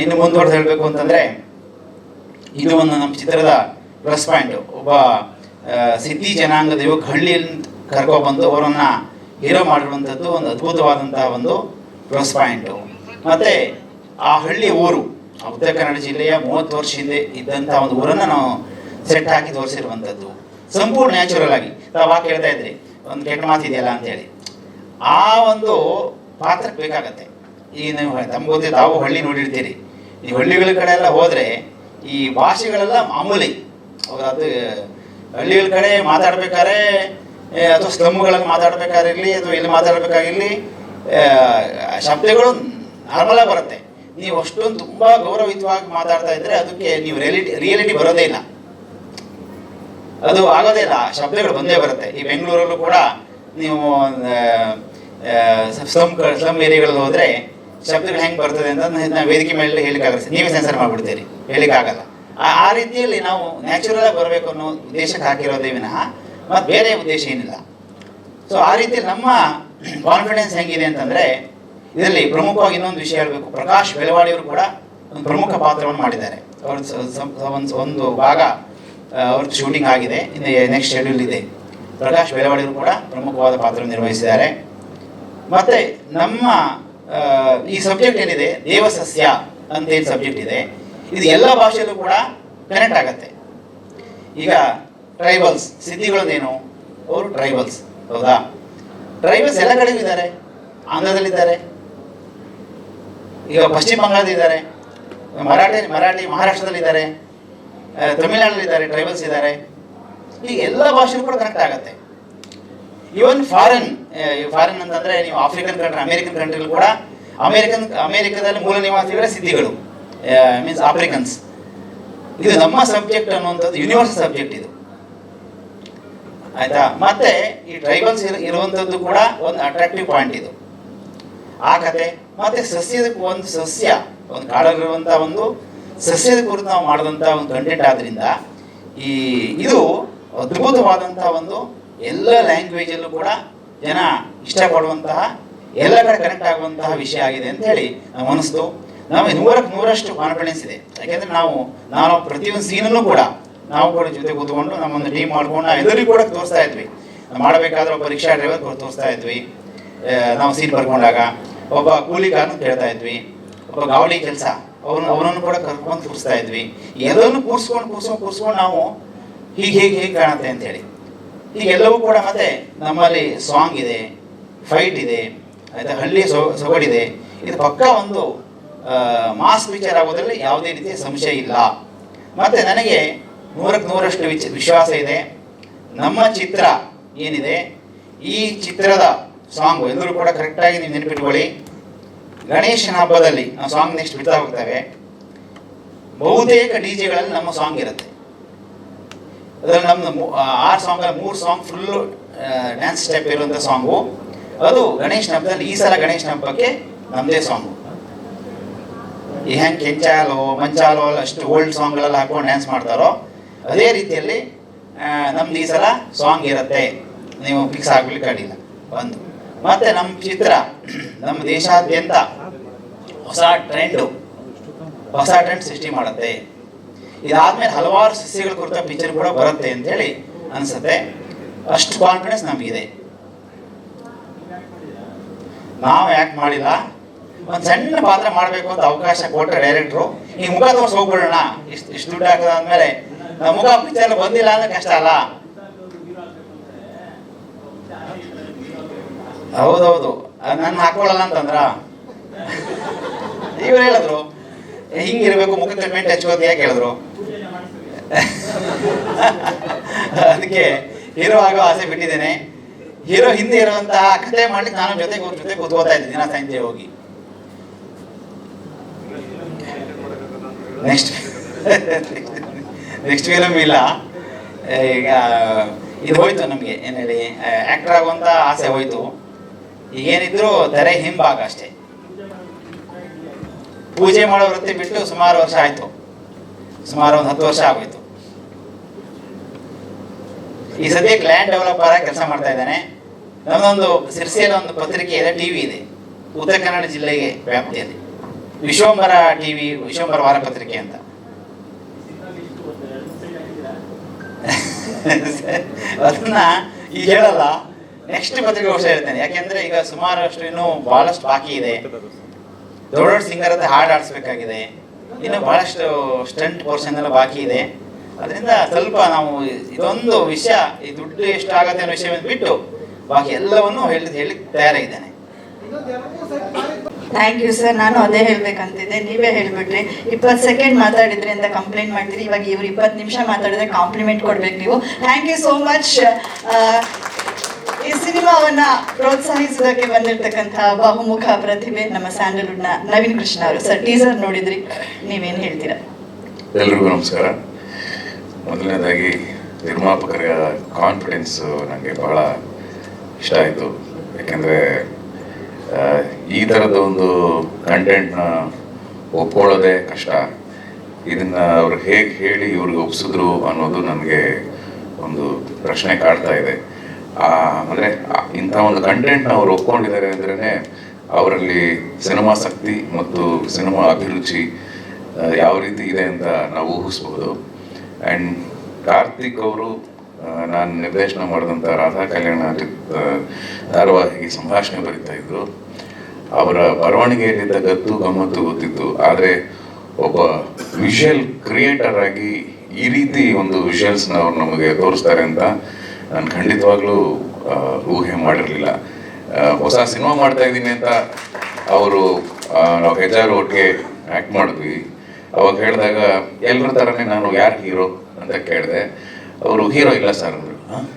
ಇನ್ನು ಮುಂದುವರೆದು ಹೇಳಬೇಕು ಅಂತಂದರೆ ಇದು ಒಂದು ನಮ್ಮ ಚಿತ್ರದ ಪ್ಲಸ್ ಪಾಯಿಂಟು. ಒಬ್ಬ ಸಿದ್ಧಿ ಜನಾಂಗದ ಯುವಕ ಹಳ್ಳಿಯಲ್ಲಿ ಕರ್ಕೊಬಂದು ಅವರನ್ನು ಹೀರೋ ಮಾಡಿರುವಂಥದ್ದು ಒಂದು ಅದ್ಭುತವಾದಂತಹ ಒಂದು ಪ್ಲಸ್ ಪಾಯಿಂಟು. ಮತ್ತು ಆ ಹಳ್ಳಿ ಊರು ಉತ್ತರ ಕನ್ನಡ ಜಿಲ್ಲೆಯ 30 ವರ್ಷ ಹಿಂದೆ ಇದ್ದಂಥ ಒಂದು ಊರನ್ನು ನಾವು ಸೆಟ್ ಹಾಕಿ ತೋರಿಸಿರುವಂಥದ್ದು ಸಂಪೂರ್ಣ ನ್ಯಾಚುರಲ್ ಆಗಿ. ತಾವು ಕೇಳ್ತಾ ಇದ್ರಿ ಒಂದು ಕೆಟ್ಟ ಮಾತಿದೆಯಲ್ಲ ಅಂತೇಳಿ, ಆ ಒಂದು ಪಾತ್ರಕ್ಕೆ ಬೇಕಾಗತ್ತೆ. ಈಗ ನೀವು ತಮ್ಗೆ ಗೊತ್ತಿದೆ, ತಾವು ಹಳ್ಳಿ ನೋಡಿರ್ತೀರಿ. ಈ ಹಳ್ಳಿಗಳ ಕಡೆ ಎಲ್ಲ ಹೋದರೆ ಈ ಭಾಷೆಗಳೆಲ್ಲ ಮಾಮೂಲಿ. ಅದು ಹಳ್ಳಿಗಳ ಕಡೆ ಮಾತಾಡ್ಬೇಕಾದ್ರೆ ಅಥವಾ ಸ್ಲಮ್ಗಳಲ್ಲಿ ಮಾತಾಡ್ಬೇಕಾಗಿರಲಿ ಅಥವಾ ಇಲ್ಲಿ ಮಾತಾಡಬೇಕಾಗಿರಲಿ ಶಬ್ದಗಳು ನಾರ್ಮಲಾಗಿ ಬರುತ್ತೆ. ನೀವು ಅಷ್ಟೊಂದು ತುಂಬ ಗೌರವಯುತವಾಗಿ ಮಾತಾಡ್ತಾ ಇದ್ದರೆ ಅದಕ್ಕೆ ನೀವು ರಿಯಾಲಿಟಿ ಬರೋದೇ ಇಲ್ಲ, ಅದು ಆಗೋದೇ ಇಲ್ಲ. ಶಬ್ದಗಳು ಬಂದೇ ಬರುತ್ತೆ. ಈ ಬೆಂಗಳೂರಲ್ಲೂ ಕೂಡ ನೀವು ಸ್ಲಮ್ ಏರಿಯಾಗಳಲ್ಲಿ ಹೋದರೆ ಶಬ್ದಗಳು ಹೆಂಗೆ ಬರ್ತದೆ ಅಂತ ನಾವು ವೇದಿಕೆ ಮೇಲೆ ಹೇಳಿಕ್ಕಾಗಲ್ಲ, ನೀವೇ ಸೆನ್ಸರ್ ಮಾಡಿಬಿಡ್ತೀರಿ, ಹೇಳಿಕ್ಕಾಗಲ್ಲ. ಆ ರೀತಿಯಲ್ಲಿ ನಾವು ನ್ಯಾಚುರಲಾಗಿ ಬರಬೇಕು ಅನ್ನೋ ಉದ್ದೇಶಕ್ಕೆ ಹಾಕಿರೋದೇ ವಿನಃ ಮತ್ತು ಬೇರೆ ಉದ್ದೇಶ ಏನಿಲ್ಲ. ಸೊ ಆ ರೀತಿ ನಮ್ಮ ಕಾನ್ಫಿಡೆನ್ಸ್ ಹೆಂಗಿದೆ ಅಂತಂದರೆ ಇದರಲ್ಲಿ ಪ್ರಮುಖವಾಗಿ ಇನ್ನೊಂದು ವಿಷಯ ಹೇಳಬೇಕು. ಪ್ರಕಾಶ್ ಬೆಳವಾಡಿಯವರು ಕೂಡ ಒಂದು ಪ್ರಮುಖ ಪಾತ್ರವನ್ನು ಮಾಡಿದ್ದಾರೆ. ಅವ್ರ ಒಂದು ಭಾಗ ಅವ್ರದ್ದು ಶೂಟಿಂಗ್ ಆಗಿದೆ, ಇನ್ನು ನೆಕ್ಸ್ಟ್ ಶೆಡ್ಯೂಲ್ ಇದೆ. ಪ್ರಕಾಶ್ ಬೆಳವಾಡಿಯವರು ಕೂಡ ಪ್ರಮುಖವಾದ ಪಾತ್ರವನ್ನು ನಿರ್ವಹಿಸಿದ್ದಾರೆ. ಮತ್ತು ನಮ್ಮ ಈ ಸಬ್ಜೆಕ್ಟ್ ಏನಿದೆ ದೇವಸಸ್ಯ ಅಂತೇನು ಸಬ್ಜೆಕ್ಟ್ ಇದೆ, ಇದು ಎಲ್ಲ ಭಾಷೆಯಲ್ಲೂ ಕೂಡ ಕನೆಕ್ಟ್ ಆಗುತ್ತೆ. ಈಗ ಟ್ರೈಬಲ್ಸ್, ಸಿದ್ಧಿಗಳದ್ದೇನು, ಅವರು ಟ್ರೈಬಲ್ಸ್, ಹೌದಾ? ಟ್ರೈಬಲ್ಸ್ ಎಲ್ಲ ಕಡೆಗೂ ಇದ್ದಾರೆ. ಆಂಧ್ರದಲ್ಲಿದ್ದಾರೆ, ಈಗ ಪಶ್ಚಿಮ ಬಂಗಾಳದಲ್ಲಿದ್ದಾರೆ, ಮರಾಠಿ ಮಹಾರಾಷ್ಟ್ರದಲ್ಲಿದ್ದಾರೆ, ತಮಿಳ್ನಾಡಲ್ಲಿದ್ದಾರೆ, ಟ್ರೈಬಲ್ಸ್ ಇದ್ದಾರೆ. ಈಗ ಎಲ್ಲ ಭಾಷೆಗೂ ಕೂಡ ಕನೆಕ್ಟ್ ಆಗುತ್ತೆ. ಇವನ್ ಫಾರಿನ್ ಅಂತಂದರೆ ನೀವು ಆಫ್ರಿಕನ್ ಕಂಟ್ರಿ, ಅಮೇರಿಕನ್ ಕಂಟ್ರಿಗಳು ಕೂಡ ಅಮೇರಿಕದಲ್ಲಿ ಮೂಲ ನಿವಾಸಿಗಳೇ ಸಿದ್ಧಿಗಳು, ಮೀನ್ಸ್ ಆಫ್ರಿಕನ್ಸ್. ಇದು ನಮ್ಮ ಸಬ್ಜೆಕ್ಟ್ ಅನ್ನುವಂಥದ್ದು ಯೂನಿವರ್ಸಲ್ ಸಬ್ಜೆಕ್ಟ್ ಇದು ಆಯಿತಾ. ಮತ್ತು ಈ ಟ್ರೈಬಲ್ಸ್ ಇರುವಂಥದ್ದು ಕೂಡ ಒಂದು ಅಟ್ರಾಕ್ಟಿವ್ ಪಾಯಿಂಟ್ ಇದು, ಆ ಕತೆ. ಮತ್ತು ಸಸ್ಯದ ಒಂದು ಕಾಡಲ್ಲಿರುವಂಥ ಒಂದು ಸಸ್ಯದ ಕುರಿತು ನಾವು ಮಾಡಿದಂಥ ಒಂದು ಕಂಟೆಂಟ್ ಆದ್ದರಿಂದ ಇದು ಅದ್ಭುತವಾದಂಥ ಒಂದು ಎಲ್ಲ ಲ್ಯಾಂಗ್ವೇಜಲ್ಲೂ ಕೂಡ ಜನ ಇಷ್ಟಪಡುವಂತಹ, ಎಲ್ಲ ಕಡೆ ಕನೆಕ್ಟ್ ಆಗುವಂತಹ ವಿಷಯ ಆಗಿದೆ ಅಂತೇಳಿ ನಾವು ಅನಿಸ್ತು. ನಮಗೆ 100% ಕಾನ್ಫಿಡೆನ್ಸ್ ಇದೆ. ಯಾಕೆಂದರೆ ನಾವು ಪ್ರತಿಯೊಂದು ಸೀನನ್ನು ಕೂಡ ನಾವು ಕೂಡ ಜೊತೆ ಕೂತ್ಕೊಂಡು ನಮ್ಮೊಂದು ಟೀಮ್ ಮಾಡ್ಕೊಂಡು ಎಲ್ಲರಿಗೂ ಕೂಡ ತೋರಿಸ್ತಾ ಇದ್ವಿ. ಮಾಡಬೇಕಾದ್ರೆ ಒಬ್ಬ ರಿಕ್ಷಾ ಡ್ರೈವರ್ ತೋರಿಸ್ತಾ ಇದ್ವಿ, ನಾವು ಸೀನ್ ಬರ್ಕೊಂಡಾಗ ಒಬ್ಬ ಕೂಲಿಗಾರನು ಕೇಳ್ತಾ ಇದ್ವಿ, ಒಬ್ಬ ಗಾವಡಿ ಕೆಲಸ ಅವನನ್ನು ಕೂಡ ಕರ್ಕೊಂಡು ತೋರಿಸ್ತಾ ಇದ್ವಿ. ಎಲ್ಲವನ್ನು ಕೂರಿಸ್ಕೊಂಡು ನಾವು ಹೀಗೆ ಕಾಣುತ್ತೆ ಅಂತೇಳಿ ಹೀಗೆಲ್ಲವೂ ಕೂಡ. ಮತ್ತು ನಮ್ಮಲ್ಲಿ ಸಾಂಗ್ ಇದೆ, ಫೈಟ್ ಇದೆ ಆಯಿತಾ, ಹಳ್ಳಿ ಸೊಗಡಿದೆ. ಇದು ಪಕ್ಕಾ ಒಂದು ಮಾಸ್ ಪಿಕ್ಚರ್ ಆಗೋದ್ರಲ್ಲಿ ಯಾವುದೇ ರೀತಿಯ ಸಂಶಯ ಇಲ್ಲ. ಮತ್ತು ನನಗೆ 100% ವಿಶ್ವಾಸ ಇದೆ. ನಮ್ಮ ಚಿತ್ರ ಏನಿದೆ, ಈ ಚಿತ್ರದ ಸಾಂಗು ಎಲ್ಲರೂ ಕೂಡ ಕರೆಕ್ಟಾಗಿ ನೀವು ನೆನಪಿಟ್ಕೊಳ್ಳಿ. ಗಣೇಶನ ಹಬ್ಬದಲ್ಲಿ ನಾವು ಸಾಂಗ್ ನೆಕ್ಸ್ಟ್ ಬಿಡ್ತಾ ಹೋಗ್ತೇವೆ. ಬಹುತೇಕ ಡಿಜೆಗಳಲ್ಲಿ ನಮ್ಮ ಸಾಂಗ್ ಇರುತ್ತೆ. ಅದರಲ್ಲಿ ನಮ್ಮದು 6 ಸಾಂಗಲ್ಲಿ 3 ಸಾಂಗ್ ಫುಲ್ಲು ಡ್ಯಾನ್ಸ್ ಸ್ಟೆಪ್ ಇರುವಂಥ ಸಾಂಗು. ಅದು ಗಣೇಶನ ಹಬ್ಬದಲ್ಲಿ. ಈ ಸಲ ಗಣೇಶನ ಹಬ್ಬಕ್ಕೆ ನಮ್ಮದೇ ಸಾಂಗು. ಈ ಹೆಂಗೆ ಕೆಂಚಾಲೋ ಮಂಚಾಲೋ ಅಷ್ಟು ಓಲ್ಡ್ ಸಾಂಗ್ಗಳೆಲ್ಲ ಹಾಕೊಂಡು ಡ್ಯಾನ್ಸ್ ಮಾಡ್ತಾರೋ ಅದೇ ರೀತಿಯಲ್ಲಿ ನಮ್ದು ಈ ಸಲ ಸಾಂಗ್ ಇರುತ್ತೆ. ನೀವು ಫಿಕ್ಸ್ ಆಗ್ಲಿಕ್ಕೆ ಅಡ್ಡಿಲ್ಲ ಒಂದು. ಮತ್ತು ನಮ್ಮ ಚಿತ್ರ ನಮ್ಮ ದೇಶಾದ್ಯಂತ ಹೊಸ ಟ್ರೆಂಡ್ ಸೃಷ್ಟಿ ಮಾಡುತ್ತೆ. ಇದಾದ್ಮೇಲೆ ಹಲವಾರು ಸಸ್ಯಗಳ ಕುರಿತ ಪಿಕ್ಚರ್ ಕೂಡ ಬರುತ್ತೆ ಅಂತೇಳಿ ಅನಿಸುತ್ತೆ. ಅಷ್ಟು ಕಾನ್ಫಿಡೆನ್ಸ್ ನಮಗಿದೆ. ನಾವು ಯಾಕೆ ಮಾಡಿಲ್ಲ, ಒಂದು ಸಣ್ಣ ಪಾತ್ರ ಮಾಡಬೇಕು ಅಂತ ಅವಕಾಶ ಕೊಟ್ಟರೆ ಡೈರೆಕ್ಟ್ರು ಈ ಮುಖ ತೋರಿಸಿ ಹೋಗ್ಬಿಡೋಣ, ಇಷ್ಟು ದುಡ್ಡು ಹಾಕಿದಾದ್ಮೇಲೆ ನಮ್ಮ ಮುಖ ಪಿಕ್ಚರ್ ಬಂದಿಲ್ಲ ಅಂದ್ರೆ ಕಷ್ಟ ಅಲ್ಲ. ಹೌದೌದು, ನನ್ನ ಹಾಕೊಳ್ಳಲ್ಲ ಅಂತಂದ್ರ ಇವ್ರು ಹೇಳಿದ್ರು ಹಿಂಗಿರ್ಬೇಕು, ಮುಖಕ್ಕೆ ಪೇಂಟ್ ಹಚ್ಕೋದು ಯಾಕೆ ಹೇಳಿದ್ರು? ಅದಕ್ಕೆ ಹೀರೋ ಆಗೋ ಆಸೆ ಬಿಟ್ಟಿದ್ದೇನೆ. ಹೀರೋ ಹಿಂದೆ ಇರುವಂತಹ ಕಥೆ ಮಾಡ್ಲಿಕ್ಕೆ ನಾನು ಜೊತೆ ಕೂತ್ಕೋತಾ ಇದ್ದೆ ದಿನ ಸಂಜೆ ಹೋಗಿ. ನೆಕ್ಸ್ಟ್ ಫಿಲಮ್ ಇಲ್ಲ, ಈಗ ಇದು ಹೋಯ್ತು ನಮಗೆ, ಏನು ಹೇಳಿ, ಆಕ್ಟರ್ ಆಗುವಂತ ಆಸೆ ಹೋಯ್ತು. ಈಗೇನಿದ್ರು ತೆರೆ ಹಿಂಭಾಗ ಅಷ್ಟೇ. ಪೂಜೆ ಮಾಡೋ ವೃತ್ತಿ ಬಿಟ್ಟು ಸುಮಾರು ವರ್ಷ ಆಯ್ತು, ಸುಮಾರು ಒಂದು 10 ವರ್ಷ ಆಗೋಯ್ತು. ಈ ಸದ್ಯಕ್ಕೆ ಲ್ಯಾಂಡ್ ಡೆವಲಪರ್ ಆಗಿ ಕೆಲಸ ಮಾಡ್ತಾ ಇದ್ದಾನೆ. ನಮ್ಮದೊಂದು ಸಿರ್ಸಿಯಲ್ಲಿ ಒಂದು ಪತ್ರಿಕೆ ಇದೆ, ಟಿವಿ ಇದೆ, ಉತ್ತರ ಕನ್ನಡ ಜಿಲ್ಲೆಗೆ ವ್ಯಾಪ್ತಿಯಲ್ಲಿ, ವಿಶ್ವಂಬರ ಟಿವಿ, ವಿಶ್ವಂಬರ ವಾರಪತ್ರಿಕೆ ಅಂತ. ಅದನ್ನ ಈಗ ಹೇಳಲ್ಲ, ನೆಕ್ಸ್ಟ್ ಪತ್ರಿಕೆ ವರ್ಷ ಹೇಳ್ತೇನೆ. ಯಾಕೆಂದ್ರೆ ಈಗ ಸುಮಾರಷ್ಟು ಇನ್ನೂ ಬಹಳಷ್ಟು ಬಾಕಿ ಇದೆ. ದೊಡ್ಡ ಸಿಂಗರ್ ಅಂತ ಹಾಡು ಆಡಿಸ್ಬೇಕಾಗಿದೆ, ಇನ್ನು ಬಹಳಷ್ಟು ಸ್ಟಂಟ್ ಪೋರ್ಷನ್ ಎಲ್ಲ ಬಾಕಿ ಇದೆ. ಅದರಿಂದ ಸ್ವಲ್ಪ ನಾವು ಇದೊಂದು ವಿಷಯ, ಈ ದುಡ್ಡು ಎಷ್ಟು ಆಗತ್ತೆ ಅನ್ನೋ ವಿಷಯವನ್ನು ಬಿಟ್ಟು ಬಾಕಿ ಎಲ್ಲವನ್ನೂ ಹೇಳಿ ತಯಾರಾಗಿದ್ದೇನೆ. Thank you sir. ನಾನು ಅದೇ ಹೇಳ್ಬೇಕಂತಿದ್ದೆ, ನೀವೇ ಹೇಳ್ಬಿಟ್ರಿ. 20 ಸೆಕೆಂಡ್ ಮಾತಾಡಿದ್ರಿ ಅಂತ ಕಂಪ್ಲೇಂಟ್ ಮಾಡ್ತೀರಿ. ಇವಾಗ ಇವ್ರು 20 ನಿಮಿಷ ಮಾತಾಡಿದ್ರೆ ಕಾಂಪ್ಲಿಮೆಂಟ್ ಕೊಡ್ಬೇಕು ನೀವು. Thank you so much. ಈ ಸಿನಿಮಾವನ್ನ ಪ್ರೋತ್ಸಾಹಿಸೋದಕ್ಕೆ ಬಂದಿರತಕ್ಕಂತಹ ಬಹುಮುಖ ಪ್ರತಿಭೆ ನಮ್ಮ ಸ್ಯಾಂಡಲ್ವುಡ್ನ ನವೀನ್ ಕೃಷ್ಣ ಅವರು. ಸರ್, ಟೀಸರ್ ನೋಡಿದ್ರಿ, ನೀವೇನು ಹೇಳ್ತೀರಾ? ಎಲ್ರಿಗೂ ನಮಸ್ಕಾರ. ಮೊದಲನೇದಾಗಿ ನಿರ್ಮಾಪಕರ ಕಾನ್ಫಿಡೆನ್ಸ್ ನನಗೆ ಬಹಳ ಇಷ್ಟ ಆಯಿತು. ಯಾಕೆಂದರೆ ಈ ಥರದ ಒಂದು ಕಂಟೆಂಟ್ನ ಒಪ್ಕೊಳ್ಳೋದೇ ಕಷ್ಟ. ಇದನ್ನು ಅವ್ರು ಹೇಗೆ ಹೇಳಿ ಇವ್ರಿಗೆ ಒಪ್ಸಿದ್ರು ಅನ್ನೋದು ನನಗೆ ಒಂದು ಪ್ರಶ್ನೆ ಕಾಡ್ತಾ ಇದೆ. ಅಂದರೆ ಇಂಥ ಒಂದು ಕಂಟೆಂಟ್ನ ಅವ್ರು ಒಪ್ಕೊಂಡಿದ್ದಾರೆ ಅಂದ್ರೇ ಅವರಲ್ಲಿ ಸಿನಿಮಾಸಕ್ತಿ ಮತ್ತು ಸಿನಿಮಾ ಅಭಿರುಚಿ ಯಾವ ರೀತಿ ಇದೆ ಅಂತ ನಾವು ಊಹಿಸ್ಬೋದು. ಆ್ಯಂಡ್ ಕಾರ್ತಿಕ್ ಅವರು ನಾನು ನಿರ್ದೇಶನ ಮಾಡಿದಂಥ ರಾಧಾ ಕಲ್ಯಾಣ ಧಾರಾವಾಹಿ ಸಂಭಾಷಣೆ ಬರೀತಾ ಇದ್ರು. ಅವರ ಬರವಣಿಗೆಯಲ್ಲಿದ್ದ ಗತ್ತು ಗಮ್ಮತ್ತು ಗೊತ್ತಿತ್ತು. ಆದರೆ ಒಬ್ಬ ವಿಷುವಲ್ ಕ್ರಿಯೇಟರ್ ಆಗಿ ಈ ರೀತಿ ಒಂದು ವಿಷುವಲ್ಸ್ನ ಅವ್ರು ನಮಗೆ ತೋರಿಸ್ತಾರೆ ಅಂತ ನಾನು ಖಂಡಿತವಾಗ್ಲೂ ಊಹೆ ಮಾಡಿರಲಿಲ್ಲ. ಹೊಸ ಸಿನಿಮಾ ಮಾಡ್ತಾ ಇದ್ದೀನಿ ಅಂತ ಅವರು, ನಾವು ಹೆಜಾರು ಒಟ್ಟಿಗೆ ಆ್ಯಕ್ಟ್ ಮಾಡಿದ್ವಿ. ಅವಾಗ ಹೇಳಿದಾಗ ಎಲ್ಲರ ಥರನೇ ನಾನು ಯಾರು ಹೀರೋ ಅಂತ ಕೇಳಿದೆ. ಅವರು ಹೀರೋ ಇಲ್ಲ ಸರ್ ಅಂದರು.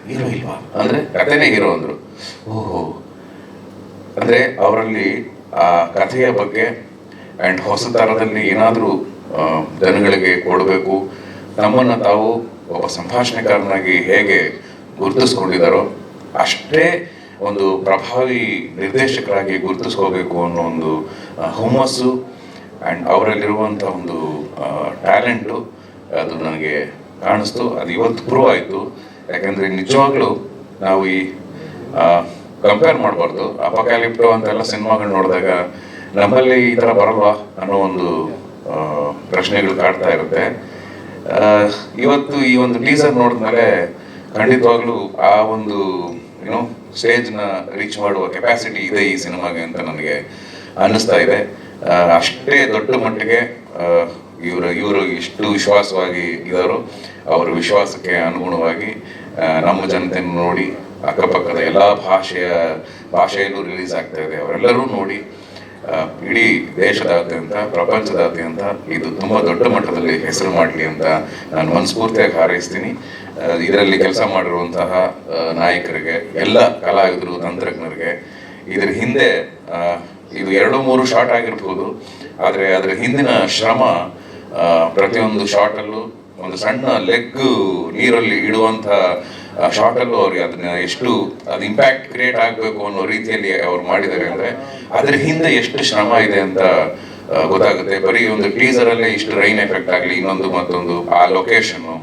ಹೀರೋ ಇಲ್ವಾ ಅಂದರೆ ಕಥೆನೇ ಹೀರೋ ಅಂದರು. ಓಹೋ, ಅಂದರೆ ಅವರಲ್ಲಿ ಆ ಕಥೆಯ ಬಗ್ಗೆ ಆ್ಯಂಡ್ ಹೊಸ ಥರದಲ್ಲಿ ಏನಾದರೂ ಜನಗಳಿಗೆ ಕೊಡಬೇಕು, ನಮ್ಮನ್ನು ತಾವು ಒಬ್ಬ ಸಂಭಾಷಣೆಕಾರನಾಗಿ ಹೇಗೆ ಗುರುತಿಸ್ಕೊಂಡಿದ್ದಾರೋ ಅಷ್ಟೇ ಒಂದು ಪ್ರಭಾವಿ ನಿರ್ದೇಶಕರಾಗಿ ಗುರುತಿಸ್ಕೋಬೇಕು ಅನ್ನೋ ಒಂದು ಹುಮ್ಮಸ್ಸು ಆ್ಯಂಡ್ ಅವರಲ್ಲಿರುವಂಥ ಒಂದು ಟ್ಯಾಲೆಂಟು ಅದು ನನಗೆ ಕಾಣಿಸ್ತು. ಅದು ಇವತ್ತು ಪ್ರೂವ್ ಆಯಿತು. ಯಾಕೆಂದರೆ ನಿಜವಾಗ್ಲೂ ನಾವು ಈ ಕಂಪೇರ್ ಮಾಡಬಾರ್ದು. ಅಪಕ್ಯಾಲಿಪ್ಟೋ ಅಂತೆಲ್ಲ ಸಿನಿಮಾಗಳು ನೋಡಿದಾಗ ನಮ್ಮಲ್ಲಿ ಈ ಥರ ಬರಲ್ವಾ ಅನ್ನೋ ಒಂದು ಪ್ರಶ್ನೆಗಳು ಕಾಡ್ತಾ ಇರುತ್ತೆ. ಇವತ್ತು ಈ ಒಂದು ಟೀಸರ್ ನೋಡಿದ್ಮೇಲೆ ಖಂಡಿತವಾಗ್ಲೂ ಆ ಒಂದು ಸ್ಟೇಜ್ನ ರೀಚ್ ಮಾಡುವ ಕೆಪಾಸಿಟಿ ಇದೆ ಈ ಸಿನಿಮಾಗೆ ಅಂತ ನನಗೆ ಅನ್ನಿಸ್ತಾ ಇದೆ. ಅಷ್ಟೇ ದೊಡ್ಡ ಮಟ್ಟಿಗೆ ಇವರು ಎಷ್ಟು ವಿಶ್ವಾಸವಾಗಿ ಇದ್ದಾರೋ ಅವರ ವಿಶ್ವಾಸಕ್ಕೆ ಅನುಗುಣವಾಗಿ ನಮ್ಮ ಜನತೆಯನ್ನು ನೋಡಿ ಅಕ್ಕಪಕ್ಕದ ಎಲ್ಲ ಭಾಷೆಯಲ್ಲೂ ರಿಲೀಸ್ ಆಗ್ತಾ ಇದೆ. ಅವರೆಲ್ಲರೂ ನೋಡಿ ಇಡೀ ದೇಶದಾದ್ಯಂತ ಪ್ರಪಂಚದಾದ್ಯಂತ ಇದು ತುಂಬ ದೊಡ್ಡ ಮಟ್ಟದಲ್ಲಿ ಹೆಸರು ಮಾಡಲಿ ಅಂತ ನಾನು ಮನಸ್ಫೂರ್ತಿಯಾಗಿ ಹಾರೈಸ್ತೀನಿ. ಇದರಲ್ಲಿ ಕೆಲಸ ಮಾಡಿರುವಂತಹ ನಾಯಕರಿಗೆ, ಎಲ್ಲ ಕಲಾವಿದರು, ತಂತ್ರಜ್ಞರಿಗೆ, ಇದರ ಹಿಂದೆ ಇದು 2-3 ಶಾಟ್ ಆಗಿರ್ಬೋದು, ಆದರೆ ಅದರ ಹಿಂದಿನ ಶ್ರಮ ಪ್ರತಿಯೊಂದು ಶಾಟಲ್ಲೂ ಒಂದು ಸಣ್ಣ ಲೆಗ್ ನೀರಲ್ಲಿ ಇಡುವಂಥ ಶಾಟಲ್ಲೂ ಅವ್ರಿಗೆ ಅದನ್ನ ಎಷ್ಟು ಅದು ಇಂಪ್ಯಾಕ್ಟ್ ಕ್ರಿಯೇಟ್ ಆಗಬೇಕು ಅನ್ನೋ ರೀತಿಯಲ್ಲಿ ಅವ್ರು ಮಾಡಿದ್ದಾರೆ ಅಂದರೆ ಅದ್ರ ಹಿಂದೆ ಎಷ್ಟು ಶ್ರಮ ಇದೆ ಅಂತ ಗೊತ್ತಾಗುತ್ತೆ. ಬರೀ ಒಂದು ಟೀಸರಲ್ಲೇ ಇಷ್ಟು ರೈನ್ ಎಫೆಕ್ಟ್ ಆಗಲಿ, ಇನ್ನೊಂದು ಮತ್ತೊಂದು, ಆ ಲೊಕೇಶನ್ನು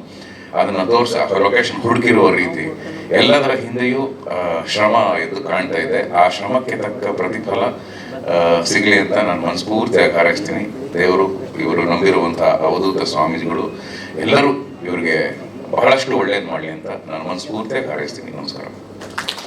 ಅದನ್ನು ಆ ಲೊಕೇಶನ್ ಹುಡುಕಿರುವ ರೀತಿ, ಎಲ್ಲದರ ಹಿಂದೆಯೂ ಶ್ರಮ ಎದ್ದು ಕಾಣ್ತಾ ಇದೆ. ಆ ಶ್ರಮಕ್ಕೆ ತಕ್ಕ ಪ್ರತಿಫಲ ಸಿಗಲಿ ಅಂತ ನಾನು ಮನಸ್ಫೂರ್ತಿಯಾಗಿ ಹಾರೈಸ್ತೀನಿ. ದೇವರು, ಇವರು ನಂಬಿರುವಂಥ ಅವಧೂತ ಸ್ವಾಮೀಜಿಗಳು ಎಲ್ಲರೂ ಇವ್ರಿಗೆ ಬಹಳಷ್ಟು ಒಳ್ಳೇದು ಮಾಡಲಿ ಅಂತ ನಾನು ಮನಸ್ಫೂರ್ತಿಯಾಗಿ ಹಾರೈಸ್ತೀನಿ. ನಮಸ್ಕಾರ.